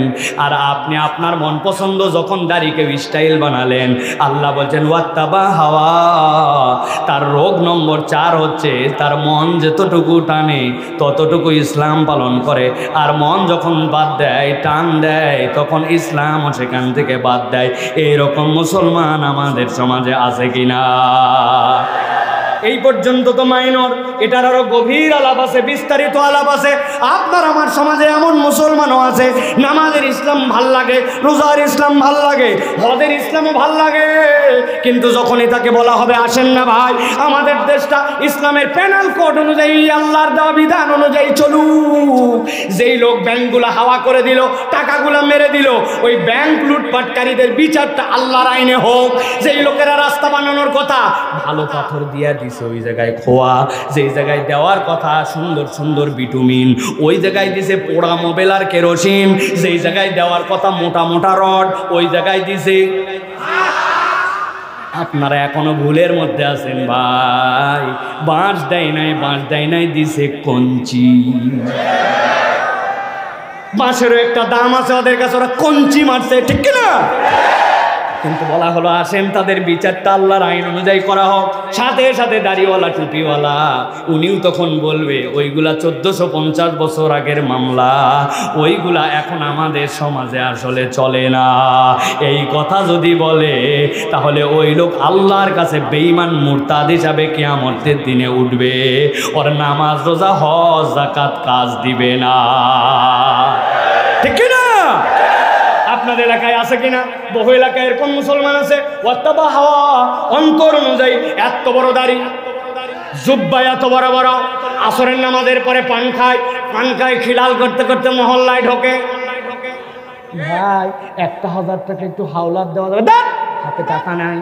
আর আপনি আপনার মন পছন্দ যখন দাড়িকে স্টাইল বানালেন, আল্লাহ বলছেন ওয়াত্তাবা হাওয়া। তার রোগ নম্বর 4 হচ্ছে তার মন যতটুকু টানে ততটুকু ইসলাম পালন করে, আর মন যখন বাদ দেয় টান দেয় তখন ইসলামও সেখান থেকে বাদ দেয়। এইরকম মুসলমান আমাদের সমাজে আছে কিনা? এই পর্যন্ত তো মাইনর, এটার আরো গভীর আলাপ আছে, বিস্তারিত আলাপ আছে। আপনার আমার সমাজে এমন মুসলমানও আছে নামাজের ইসলাম ভাল লাগে, রোজার ইসলাম ভাল লাগে, হজের ইসলামও ভাল লাগে, কিন্তু যখনই তাকে বলা হবে আসেন না ভাই আমাদের দেশটা ইসলামের প্যানেল কোড অনুযায়ী আল্লাহর দেওয়া বিধান অনুযায়ী চলুক, যেই লোক ব্যাংকগুলো হাওয়া করে দিল, টাকাগুলো মেরে দিল, ওই ব্যাংক লুটপাটকারীদের বিচারটা আল্লাহর আইনে হোক। যেই লোকেরা রাস্তা বানানোর কথা ভালো পাথর দিয়া দিছে ওই জায়গায় খোয়া, যেই জায়গায় দেওয়ার কথা সুন্দর সুন্দর বিটুমিন ওই জায়গায় দিছে পোড়া মোবাইল আর কেরোসিন, যেই জায়গায় দেওয়ার কথা মোটা মোটা রড ওই জায়গায় দিছে। আপনারা এখনো ভুলের মধ্যে আছেন ভাই, বাঁশ দেয় নাই, বাঁশ দেয় নাই, দিছে কঞ্চি। বাঁশেরও একটা দাম আছে ওদের কাছে, ওরা কঞ্চি মারছে, ঠিক কিনা? কিন্তু বলা হলো আসেন তাদের বিচারটা আল্লাহর আইন অনুযায়ী করা হোক। সাথে সাথে দাড়িওয়ালা টুপিওয়ালা উনিও তখন বলবে ওইগুলা 1450 বছর আগের মামলা, ওইগুলা এখন আমাদের সমাজে আসলে চলে না। এই কথা যদি বলে তাহলে ওই লোক আল্লাহর কাছে বেঈমান মুরতাদ হিসাবে কিয়ামতের দিনে উঠবে। ওর নামাজ রোজা হজ যাকাত কাজ দিবে না, ঠিক কিনা? আপনাদের এলাকায় আছে কিনা? বহু এলাকায় এরকম মুসলমান আছে ওয়াত্তাবা হাওয়া, অন্তর অনুযায়ী এত বড় দাড়ি, জুব্বা এত বড় বড়, আসরের নামাজের পরে পান খায়, খিলাল করতে করতে মহল্লায় ঢোকে। ভাই 1000 টাকা একটু হাওলাত দেওয়া যাবে? হাতে টাকা নাই,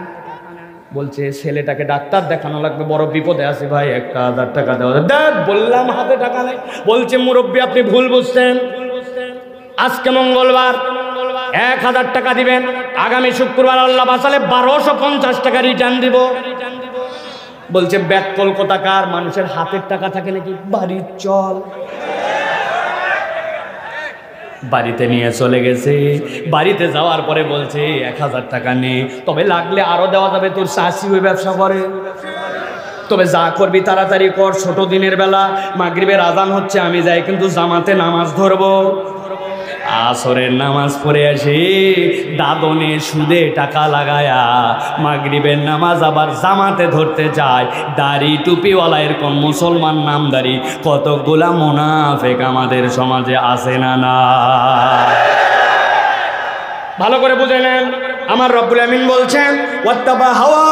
বলছে ছেলেটাকে ডাক্তার দেখানো লাগবে, বড় বিপদে আছে ভাই, 1000 টাকা দেওয়া যাবে? দেখ বললাম হাতে টাকা নাই। বলছে মুরব্বী আপনি ভুল বুঝছেন, আজকে মঙ্গলবার 1000 টাকা দিবেন, আগামী শুক্রবার আল্লাহ বাঁচালে 1250 টাকা রিটার্ন দিব। বলছে ব্যাক কলকাতাকার, মানুষের হাতের টাকা থাকে নাকি? বাড়ির চল, বাড়িতে নিয়ে চলে গেছে। বাড়িতে যাওয়ার পরে বলছে 1000 টাকা নে, তবে লাগলে আরো দেওয়া যাবে, তোর শাশি ওই ব্যবসা করে, তবে যা করবি তাড়াতাড়ি কর, ছোট দিনের বেলা মাগরিবের আজান হচ্ছে, আমি যাই কিন্তু জামাতে নামাজ ধরবো। আসরের নামাজ পড়ে আসি, দাদনে সুদে টাকা লাগায়া মাগরিবের নামাজ আবার জামাতে ধরতে যায়। দাড়ি টুপিওয়ালা এরকম মুসলমান নামদারি কতগুলা মুনাফিক আমাদের সমাজে আছে না? না, ভালো করে বুঝে নেন। আমার রব্বুল আমিন বলছেন ওয়াত্তাবা হাওয়া,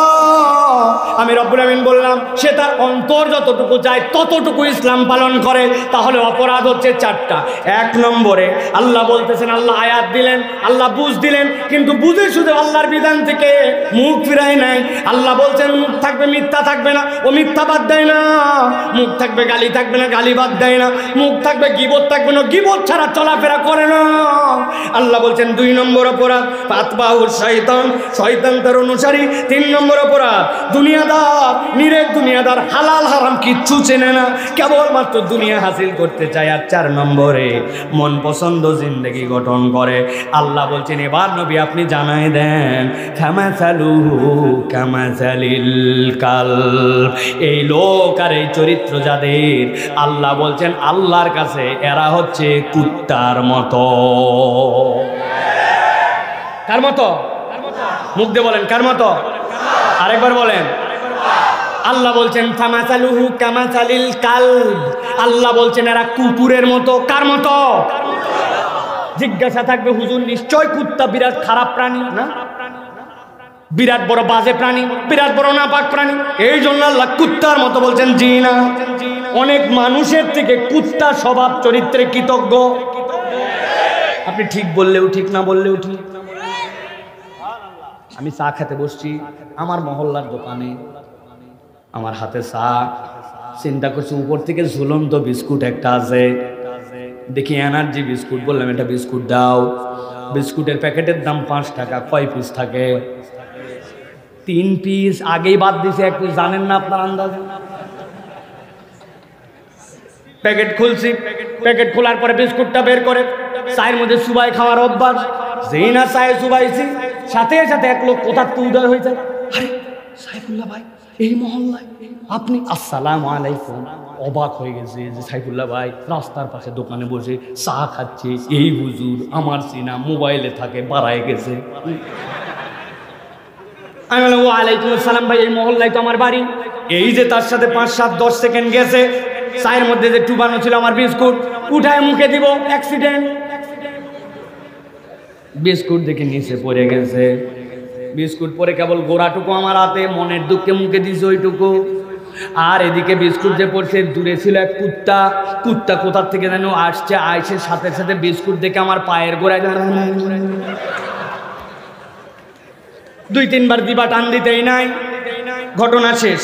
আমি রব্বুল আমিন বললাম সে তার অন্তর যতটুকু চায় ততটুকু ইসলাম পালন করে, তাহলে অপরাধ হচ্ছে 4টা। 1 নম্বরে আল্লাহ বলতেছেন, আল্লাহ আয়াত দিলেন, আল্লাহ বুঝ দিলেন, কিন্তু বুঝে শুধু আল্লাহর বিধান থেকে মুখ ফিরায় নাই। আল্লাহ বলছেন মুখ থাকবে, মিথ্যা থাকবে না, ও মিথ্যা বাদ দেয় না। মুখ থাকবে, গালি থাকবে না, গালি বাদ দেয় না। মুখ থাকবে, গীবত থাকবে না, গীবত ছাড়া চলাফেরা করে না। আল্লাহ বলছেন 2 নম্বর অপরাধ ফাতবাউর শয়তান, শয়তান তার অনুসারী। 3 নম্বর অপরাধ দুনিয়াদার, নিরেট দুনিয়াদার, হালাল হারাম কিচ্ছু চেনে না, কেবলমাত্র দুনিয়া হাসিল করতে চায়। আর 4 নম্বরে মন পছন্দ জিন্দেগি গঠন করে। আল্লাহ বলছেন এবার নবী আপনি জানাই দেন কামাসালুহু কামাসালিল কালব, এই লোক আর এই চরিত্র যাদের, আল্লাহ বলছেন আল্লাহর কাছে এরা হচ্ছে কুত্তার মতো। কার মতো? মুখ দিয়ে বলেন কার মতো? আরেকবার বলেন। আল্লাহ বলছেন কামাসালুহু কামাসালিল কালব, আল্লাহ বলছেন এরা কুকুরের মতো। কার মতো? জিজ্ঞাসা থাকবে হুজুর নিশ্চয় কুত্তা বিরাট খারাপ প্রাণী না? বিরাট বড় বাজে প্রাণী, বিরাট বড় নাপাক প্রাণী, এই জন্য আল্লাহ কুত্তার মতো বলছেন? জি না, অনেক মানুষের থেকে কুত্তা স্বভাব চরিত্রে কৃতজ্ঞ। আপনি ঠিক বললেও ঠিক, না বললেও ঠিক। আমি চা খেতে বসছি আমার মহল্লার দোকানে, আমার হাতে চা, চিন্তা করছি উপর থেকে ঝুলন্ত বিস্কুট একটা আছে, দেখি এনার্জি বিস্কুট, বললাম এটা বিস্কুট দাও। বিস্কুটের প্যাকেটের দাম 5 টাকা। কয় পিস থাকে? 3 পিস। আগেই বাদ দিছে 1 পিস, জানেন না আপনার আন্দাজে? প্যাকেট খুলছি, প্যাকেট খোলার পরে বিস্কুটটা বের করে চায়ের মধ্যে চুবাই খাওয়ার অভ্যাস। যেই না চায়ে চুবাইছি, সাথে সাথে এক লোক কোথার তো উদয় হয়ে যায়, আরে সাইফুল্লাহ ভাই এই মহল্লায় আপনি? আসসালামু আলাইকুম। অবাক হয়ে গেছে যে সাইফুল্লাহ ভাই রাস্তার পাশে দোকানে বসে চা খাচ্ছে, এই হুজুর আমার চিনা, মোবাইলে থাকে, বাড়ায় গেছে। আমি বললাম ওয়ালাইকুম আসসালাম ভাই, এই মহল্লায় তো আমার বাড়ি। এই যে তার সাথে 5, 7, 10 সেকেন্ড গেছে, চায়ের মধ্যে যে টুবানো ছিল আমার বিস্কুট, উঠায় মুখে দিব, অ্যাক্সিডেন্ট। বিস্কুট দেখে নিচে পড়ে গেছে। বিস্কুট পরে কেবল গোড়াটুকু আমার হাতে, মনের দুঃখে মুখে দিয়েছে ওইটুকু। আর এদিকে বিস্কুট যে পড়ছে, দূরে ছিল এক কুত্তা। কুত্তা কোথার থেকে যেন আসছে, আইসে সাথে সাথে বিস্কুট দেখে আমার পায়ের গোড়ায় 2-3 বার দিবা টান দিতেই নাই, ঘটনা শেষ।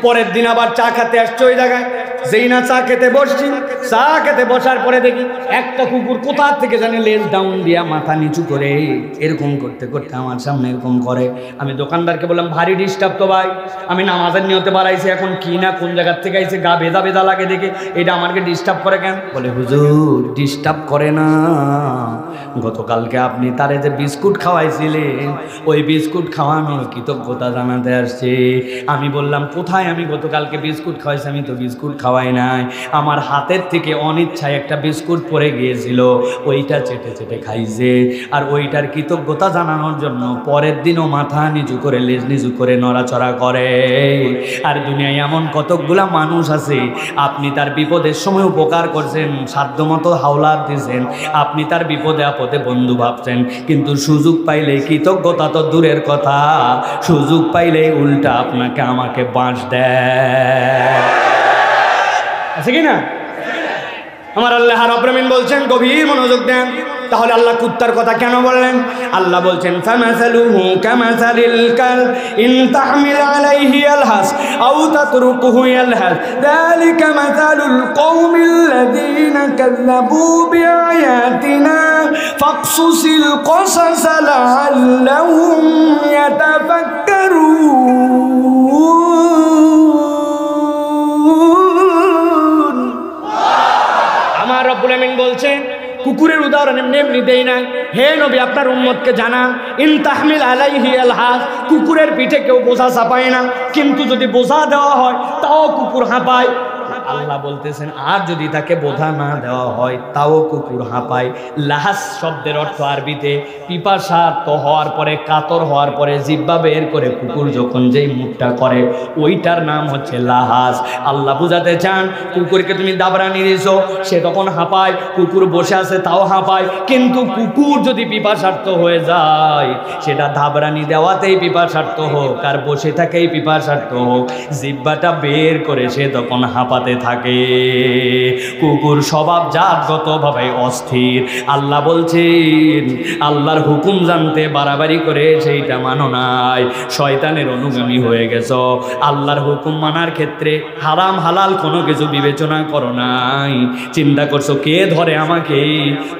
পরের দিন আবার চা খেতে আসছে ওই জায়গায়। যেই না চা খেতে বসছি, চা খেতে বসার পরে দেখি একটা কুকুর কোথা থেকে জানি লেজ ডাউন দিয়া মাথা নিচু করে এরকম করতে করতে আমার সামনে এরকম করে। আমি দোকানদারকে বললাম, ভারী ডিস্টার্ব তো ভাই, আমি নামাজের নিয়তে বাড়াইছি, এখন কি না কোন জায়গার থেকে আইছে, গা বেদা বেদা লাগে দেখে, এটা আমাকে ডিস্টার্ব করে কেন? বলে, হুজুর ডিস্টার্ব করে না, গতকালকে আপনি তারে যে বিস্কুট খাওয়াইছিলেন, ওই বিস্কুট খাওয়ানোর কৃতজ্ঞতা জানাতে আসছে। আমি বললাম, কোথায় আমি গতকালকে বিস্কুট খাওয়াইছি? আমি তো বিস্কুট খাওয়াই নাই, আমার হাতের থেকে অনিচ্ছায় একটা বিস্কুট পড়ে গিয়েছিল, ওইটা চেটে চেটে খাইছে। আর ওইটার কৃতজ্ঞতা জানানোর জন্য পরের দিনও মাথা নিচু করে লেজ নিচু করে নড়াচড়া করে। আর দুনিয়ায় এমন কতকগুলা মানুষ আছে, আপনি তার বিপদের সময় উপকার করছেন, সাধ্যমতো হাওলাত দিয়েছেন, আপনি তার বিপদে আপদে বন্ধু ভাবছেন, কিন্তু সুযোগ পাইলে কৃতজ্ঞতা তো দূরের কথা, সুযোগ পাইলে উল্টা আপনাকে আমাকে বাঁশ দেয়। আছে কি না? আমার আল্লাহ রাব্বুল আমিন বলছেন, গভীর মনোযোগ দেন। তাহলে আল্লাহ কুত্তার কথা কেন বললেন? আল্লাহ বলছেন, ফামাসালুহু কামাসালিল কালব ইন তাহমিল আলাইহি ইয়ালহাস আও তাতরুকুহু ইয়ালহাস যালিকা মাসালুল কওমিল্লাযীনা কাযযাবু বিআয়াতিনা ফাকসুসিল কসাস লাআল্লাহুম ইয়াতাফাক্কারুন। আমার রব্বুল আমিন বলছেন, কুকুরের উদাহরণ এমনি এমনি দেই নাই, হে নবী আপনার উম্মতকে জানান, ইন তাহমিল আলাইহি আলহাস, কুকুরের পিঠে কেউ বোঝা চাপায় না, কিন্তু যদি বোঝা দেওয়া হয় তাও কুকুর হাঁপায়। আল্লাহ বলতেছেন, আর যদি তাকে বোঝা না দেওয়া হয় তাও কুকুর হাঁপায়। লাহাস শব্দের অর্থ আরবিতে পিপাসার্ত হওয়ার পরে, কাতর হওয়ার পরে জিহ্বা বের করে কুকুর যখন যেই মুখটা করে, ওইটার নাম হচ্ছে লাহাস। আল্লাহ বুঝাতে চান, কুকুরকে তুমি দাবরানি দিয়েছো, সে তখন হাঁপায়, কুকুর বসে আছে তাও হাঁপায়, কিন্তু কুকুর যদি পিপাসার্ত হয়ে যায়, সেটা দাবরানি দেওয়াতেই পিপাসার্ত হোক আর বসে থাকেই পিপাসার্ত হোক, জিহ্বাটা বের করে সে তখন হাঁপাতে থাকে। কুকুর স্বভাবজাতগতভাবে অস্থির। আল্লাহ বলছেন, আল্লাহর হুকুম জানতে বাড়াবাড়ি করে সেইটা মানো নাই, শয়তানের অনুগামী হয়ে গেছো। আল্লাহর হুকুম মানার ক্ষেত্রে হারাম হালাল কোনো কিছু বিবেচনা করো নাই, চিন্তা করছো কে ধরে আমাকে,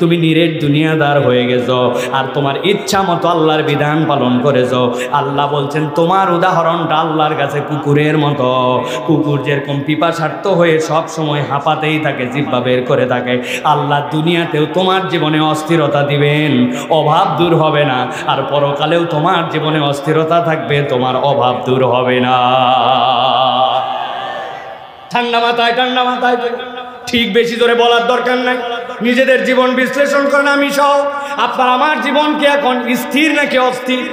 তুমি নিরেট দুনিয়াদার হয়ে গেছো আর তোমার ইচ্ছা মতো আল্লাহর বিধান পালন করেছো। আল্লাহ বলছেন, তোমার উদাহরণটা আল্লাহর কাছে কুকুরের মতো। কুকুর যেরকম পিপাসার্ত হয়ে সব সময় হাঁপাতেই থাকে, জিহ্বা বের করে থাকে, আল্লাহ দুনিয়াতেও তোমার জীবনে অস্থিরতা দিবেন, অভাব দূর হবে না, আর পরকালেও তোমার জীবনে অস্থিরতা থাকবে, তোমার অভাব দূর হবে না। ঠান্ডা মাথায় ঠিক বেশি জোরে বলার দরকার নাই, নিজেদের জীবন বিশ্লেষণ করেন। আমি সহ আপনার আমার জীবন কি এখন স্থির নাকি অস্থির?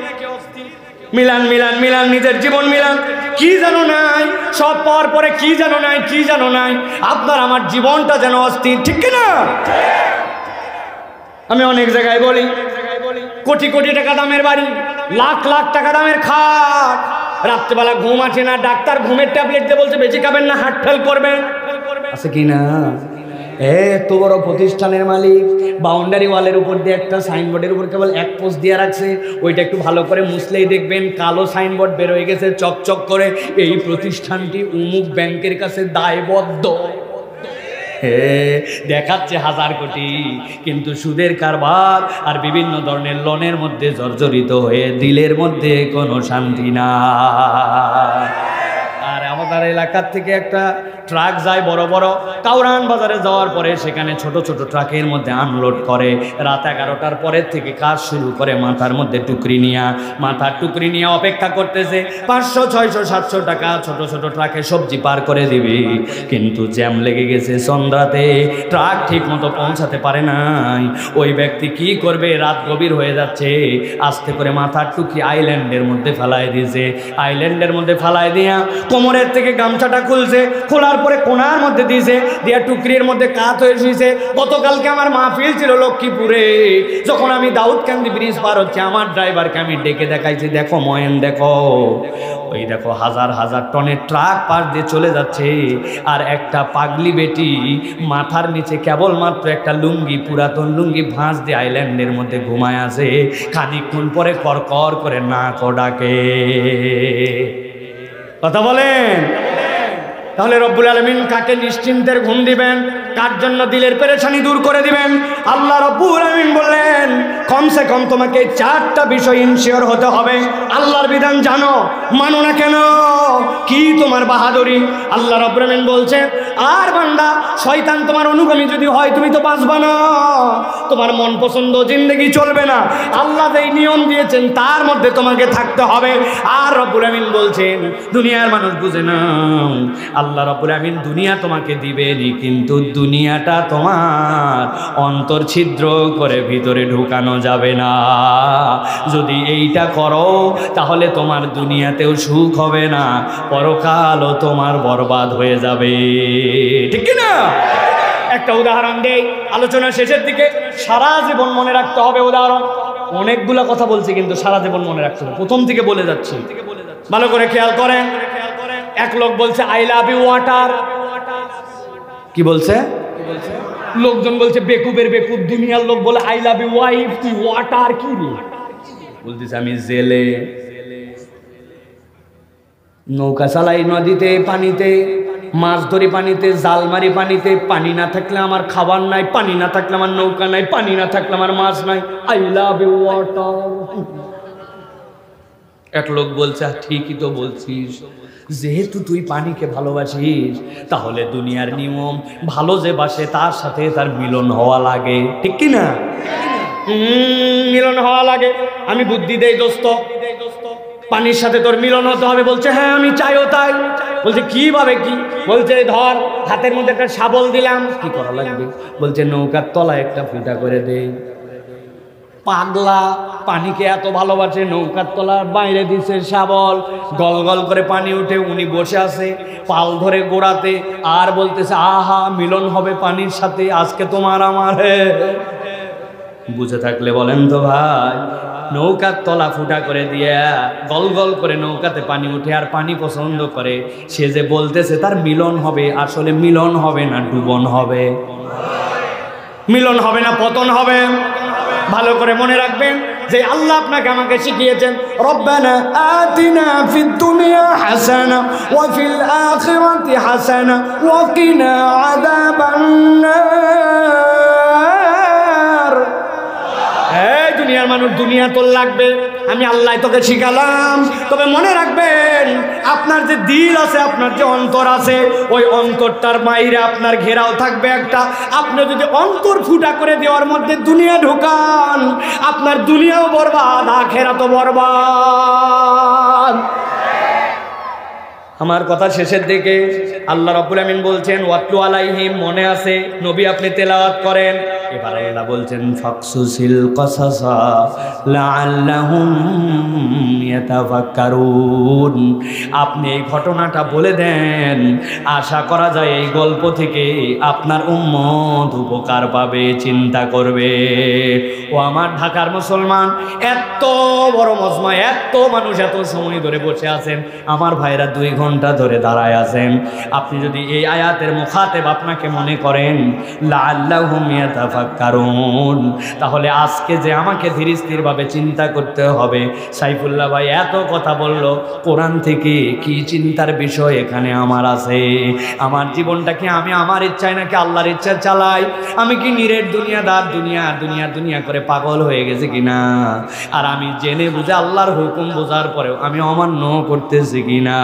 মিলান মিলান মিলান, নিজের জীবন মিলান। কি জানো নাই, সব পাওয়ার পরে কি জানো নাই, কি জানো নাই, আপনার আমার জীবনটা যেন অস্থির, ঠিক কিনা? আমি অনেক জায়গায় বলি, কোটি কোটি টাকা দামের বাড়ি, লাখ লাখ টাকা দামের খাট, রাত্রেবেলা ঘুম আসে না, ডাক্তার ঘুমের ট্যাবলেট দিয়ে বলছে বেশি খাবেন না, হার্ট ফেল করবেন, আছে কি না? এত বড় প্রতিষ্ঠানের মালিক, বাউন্ডারি ওয়ালের উপর দিয়ে একটা সাইনবোর্ডের উপর কেবল এক পোস্ট দিয়ে রাখছে, ওইটা একটু ভালো করে মুছলেই দেখবেন কালো সাইনবোর্ড বের হয়ে গেছে চকচক করে, এই প্রতিষ্ঠানটি অমুক ব্যাংকের কাছে দায়বদ্ধ। দেখাচ্ছে 1000 কোটি, কিন্তু সুদের কারবার আর বিভিন্ন ধরনের লোনের মধ্যে জর্জরিত হয়ে দিলের মধ্যে কোনো শান্তি না। আর আমাদের এলাকার থেকে একটা ট্রাক যায় বড় বড়, কাউরান বাজারে যাওয়ার পরে সেখানে ছোট ছোট ট্রাকের মধ্যে আনলোড করে। রাত 11টার পরের থেকে কাজ শুরু করে, মাথার মধ্যে টুকরি নিয়ে, মাথার টুকরি নিয়ে অপেক্ষা করতেছে 500 600 700 টাকা ছোট ছোট ট্রাকে সবজি পার করে দিবে, কিন্তু জ্যাম লেগে গেছে সন্ধ্যাতে, ট্রাক ঠিক মতো পৌঁছাতে পারে নাই। ওই ব্যক্তি কি করবে, রাত গভীর হয়ে যাচ্ছে, আস্তে করে মাথার টুকরি আইল্যান্ডের মধ্যে ফেলায় দিয়েছে। আইল্যান্ডের মধ্যে ফেলায় দিয়া কোমরের থেকে গামছাটা খুলছে, খোলার পরে কোনার মধ্যে দিয়েছে, দিয়া টুকরির মধ্যে কাত হয়ে শুয়েছে। গতকালকে আমার মাহফিল ছিল লক্ষ্মীপুরে, যখন আমি দাউদকান্দি ব্রিজ পার হচ্ছে, আমার ড্রাইভারকে আমি ডেকে দেখাইছি, দেখো ময়েন দেখো, ওই দেখো হাজার হাজার টনের ট্রাক পার দিয়ে চলে যাচ্ছে, আর একটা পাগলি বেটি মাথার নিচে কেবলমাত্র একটা লুঙ্গি, পুরাতন লুঙ্গি ভাঁজ দিয়ে আইল্যান্ডের মধ্যে ঘুমায় আছে। খানিকক্ষণ পরে করকর করে নাক ডাকে। কথা বলেন। তাহলে রব্বুল আলামিন কাকে নিশ্চিন্তের ঘুম দিবেন? কার জন্য দিলের পেরেশানি দূর করে দিবেন? আল্লাহ রাব্বুল আমিন বললেন কমসে কম তোমাকে 4টা বিষয় ইনশিওর হতে হবে। আল্লাহর বিধান জানো, মানো না কেন? কি তোমার বাহাদুরি? আল্লাহ রাব্বুল আমিন বলছে, আর বান্দা শয়তান তোমার অনুগামী যদি হয় তুমি তো বাঁচবা না, তোমার মন পছন্দ জিন্দেগি চলবে না। আল্লাহ যেই নিয়ম দিয়েছেন তার মধ্যে তোমাকে থাকতে হবে। আর রব্বুল আমিন বলছেন দুনিয়ার মানুষ বুঝে না, আল্লাহ রব্বুল আমিন দুনিয়া তোমাকে দিবেনই, কিন্তু দুনিয়াটা তোমার অন্তর ছিদ্র করে ভিতরে ঢুকানো যাবে না। যদি এইটা করো তাহলে তোমার দুনিয়াতেও সুখ হবে না, পরকালও তোমার বরবাদ হয়ে যাবে। ঠিক কি না? একটা উদাহরণ দেই আলোচনার শেষের দিকে, সারা জীবন মনে রাখতে হবে উদাহরণ। অনেকগুলা কথা বলছি কিন্তু সারা জীবন মনে রাখতে হবে, প্রথম থেকে বলে যাচ্ছি, ভালো করে খেয়াল করেন। এক লোক বলছে আই লাভ ইউ ওয়াটার। কি বলছে? লোকজন বলছে বেকুবের বেকুব। দুনিয়ার লোক বলে আই লাভ ইউ ওয়াইফ, তুই ওয়াটার কি রে? বলতেছে আমি জেলে, নৌকা চালাই নদীতে পানিতে, মাছ ধরি পানিতে, জাল মারি পানিতে। পানি না থাকলে আমার খাবার নাই, পানি না থাকলে আমার নৌকা নাই, পানি না থাকলে আমার মাছ নাই। I love you water. এক লোক বলছে ঠিকই তো বলছিস, যেহেতু তুই পানিকে ভালোবাসিস তাহলে দুনিয়ার নিয়ম ভালো যে বাসে তার সাথে তার মিলন হওয়া লাগে। ঠিক কি না? মিলন হওয়া লাগে। আমি বুদ্ধি দেই দোস্ত, পানির সাথে তোর মিলন হতে হবে। বলছে হ্যাঁ আমি চাইও তাই। বলছে কিভাবে কি? বলছে ধর হাতের মধ্যে একটা শাবল দিলাম, কি করা লাগবে? বলছে নৌকার তলায় একটা ফুটা করে দে। পাগলা, পানিকে এত ভালোবাসে, নৌকার তলার বাইরে দিছে শাবল, গল গল করে পানি উঠে, উনি বসে আছে পাল ধরে গোড়াতে আর বলতেছে আহা মিলন হবে পানির সাথে, আজকে তোমার আমার। বুঝে থাকলে বলেন তো ভাই, নৌকার তলা ফুটা করে দিয়া গল গল করে নৌকাতে পানি উঠে আর পানি পছন্দ করে, সে যে বলতেছে তার মিলন হবে, আসলে মিলন হবে না ডুবন হবে। মিলন হবে না পতন হবে। ভালো করে মনে রাখবেন যে আল্লাহ আপনাকে আমাকে শিখিয়েছেন রব্বানা আতিনা ফিদ দুনিয়া হাসানা ওয়া ফিল আখিরাতি হাসানা ওয়া কিনা আযাবান নার। এই দুনিয়ার মানুষ, দুনিয়া তোর লাগবে, আমি আল্লাহ তোকে শিখালাম। তবে মনে রাখবেন আপনার যে দিল আছে, আপনার যে অন্তর আছে, ওই অন্তরটার বাইরে আপনার ঘেরাও থাকবে একটা। আপনি যদি অন্তর ফুটা করে দেওয়ার মধ্যে দুনিয়া ঢোকান, আপনার দুনিয়াও বরবাদ, আখিরাতও বরবাদ। আমার কথা শেষের দিকে আল্লাহ রাব্বুল আমিন বলছেন ওয়াতলু আলাইহিম, মনে আছে নবী আপনি তেলাওয়াত করেন। এবার আল্লাহ বলছেন ফাকসুসিল কাসাসা লাআল্লাহুম ইয়াতাফাক্কারুন, আপনি এই ঘটনাটা বলে দেন, আশা করা যায় এই গল্প থেকে আপনার উম্মত উপকার পাবে, চিন্তা করবে। ও আমার ঢাকার মুসলমান, এত বড় মজমা, এত মানুষ এত সময় ধরে বসে আছেন, আমার ভাইরা 2 ঘন্টা ধরে দাঁড়ায় আছেন। আপনি যদি এই আয়াতের মুখাতেব আপনাকে মনে করেন লাআল্লাহুম ইয়াতাফাক্কারুন, তাহলে আজকে যে আমাকে ধীর স্থিরভাবে চিন্তা করতে হবে। সাইফুল্লাহ ভাই এত কথা বলল, কোরআন থেকে কি চিন্তার বিষয় এখানে আমার আছে? আমার জীবনটাকে আমি আমার ইচ্ছায় নাকি আল্লাহর ইচ্ছা চালাই? আমি কি নিরেট দুনিয়াদার, দুনিয়া দুনিয়া দুনিয়া করে পাগল হয়ে গেছে কিনা? আর আমি জেনে বুঝে আল্লাহর হুকুম বোঝার পরেও আমি অমান্য করতেছি কিনা?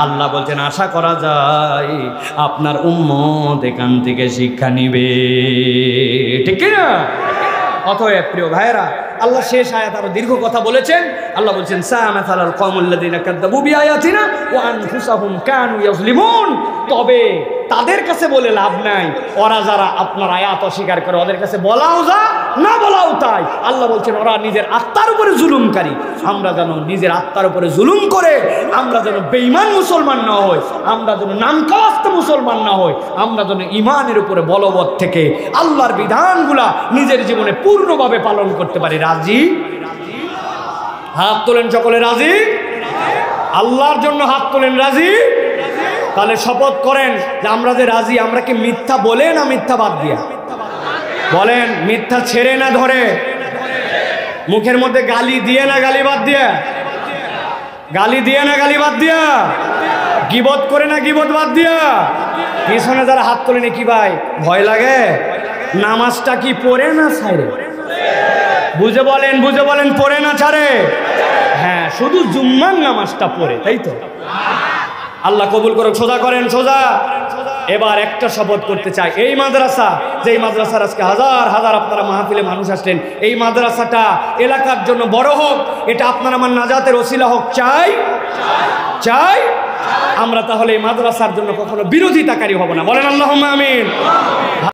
আল্লাহ বলছেন আশা করা যায় আপনার উম্মত এখান থেকে শিক্ষা নিবে। ঠিক না? অতএব প্রিয় ভাইরা, আল্লাহ শেষ আয়াত আরো দীর্ঘ কথা বলেছেন। আল্লাহ বলছেন সামাসালাল কওমুল্লাযিনা কাযযাবু বিআয়াতিনা ওয়া আনফুসাহুম কানু ইয়াজলিমুন, তবে তাদের কাছে বলে লাভ নাই, ওরা যারা আপনার আয়াত অস্বীকার করে ওদের কাছে বলাও যা না বলাও তাই। আল্লাহ বলছেন ওরা নিজের আত্মার উপরে জুলুমকারী। আমরা যেন নিজের আত্মার উপরে জুলুম করে আমরা যেন বেঈমান মুসলমান না হই, আমরা যেন নামকাওয়াস্ত মুসলমান না হই, আমরা যেন ঈমানের উপরে বলবৎ থেকে আল্লাহর বিধানগুলা নিজের জীবনে পূর্ণভাবে পালন করতে পারি। রাজি? হাত তোলেন সকলে, রাজি? আল্লাহর জন্য হাত তোলেন, রাজি? তাহলে শপথ করেন যে আমরা যে রাজি, আমরা কি মিথ্যা বলে না মিথ্যা বাদ দিয়া? বলেন মিথ্যা ছেড়ে না ধরে, মুখের মধ্যে গালি দিয়ে না গালি বাদ দিয়া, গালি দিয়ে না গালি বাদ দিয়া, গীবত করে না গীবত বাদ দিয়া, পিছনে যারা হাত তোলেনি কি ভাই ভয় লাগে? নামাজটা কি পড়ে না ছাড়ে? বুঝে বলেন পড়ে না ছাড়ে? হ্যাঁ, শুধু জুম্মার নামাজটা পড়ে, তাই তো? আল্লাহ কবুল করুক। সোজা করেন, সোজা। এবার একটা শপথ করতে চাই, এই মাদ্রাসা, যেই মাদ্রাসার আজকে হাজার হাজার আপনারা মাহফিলে মানুষ আসলেন, এই মাদ্রাসাটা এলাকার জন্য বড় হোক, এটা আপনার আমার নাজাতের ওসিলা হোক, চাই? আমরা তাহলে এই মাদ্রাসার জন্য কখনো বিরোধিতাকারী হব না। বলেন আল্লাহুম্মা আমিন।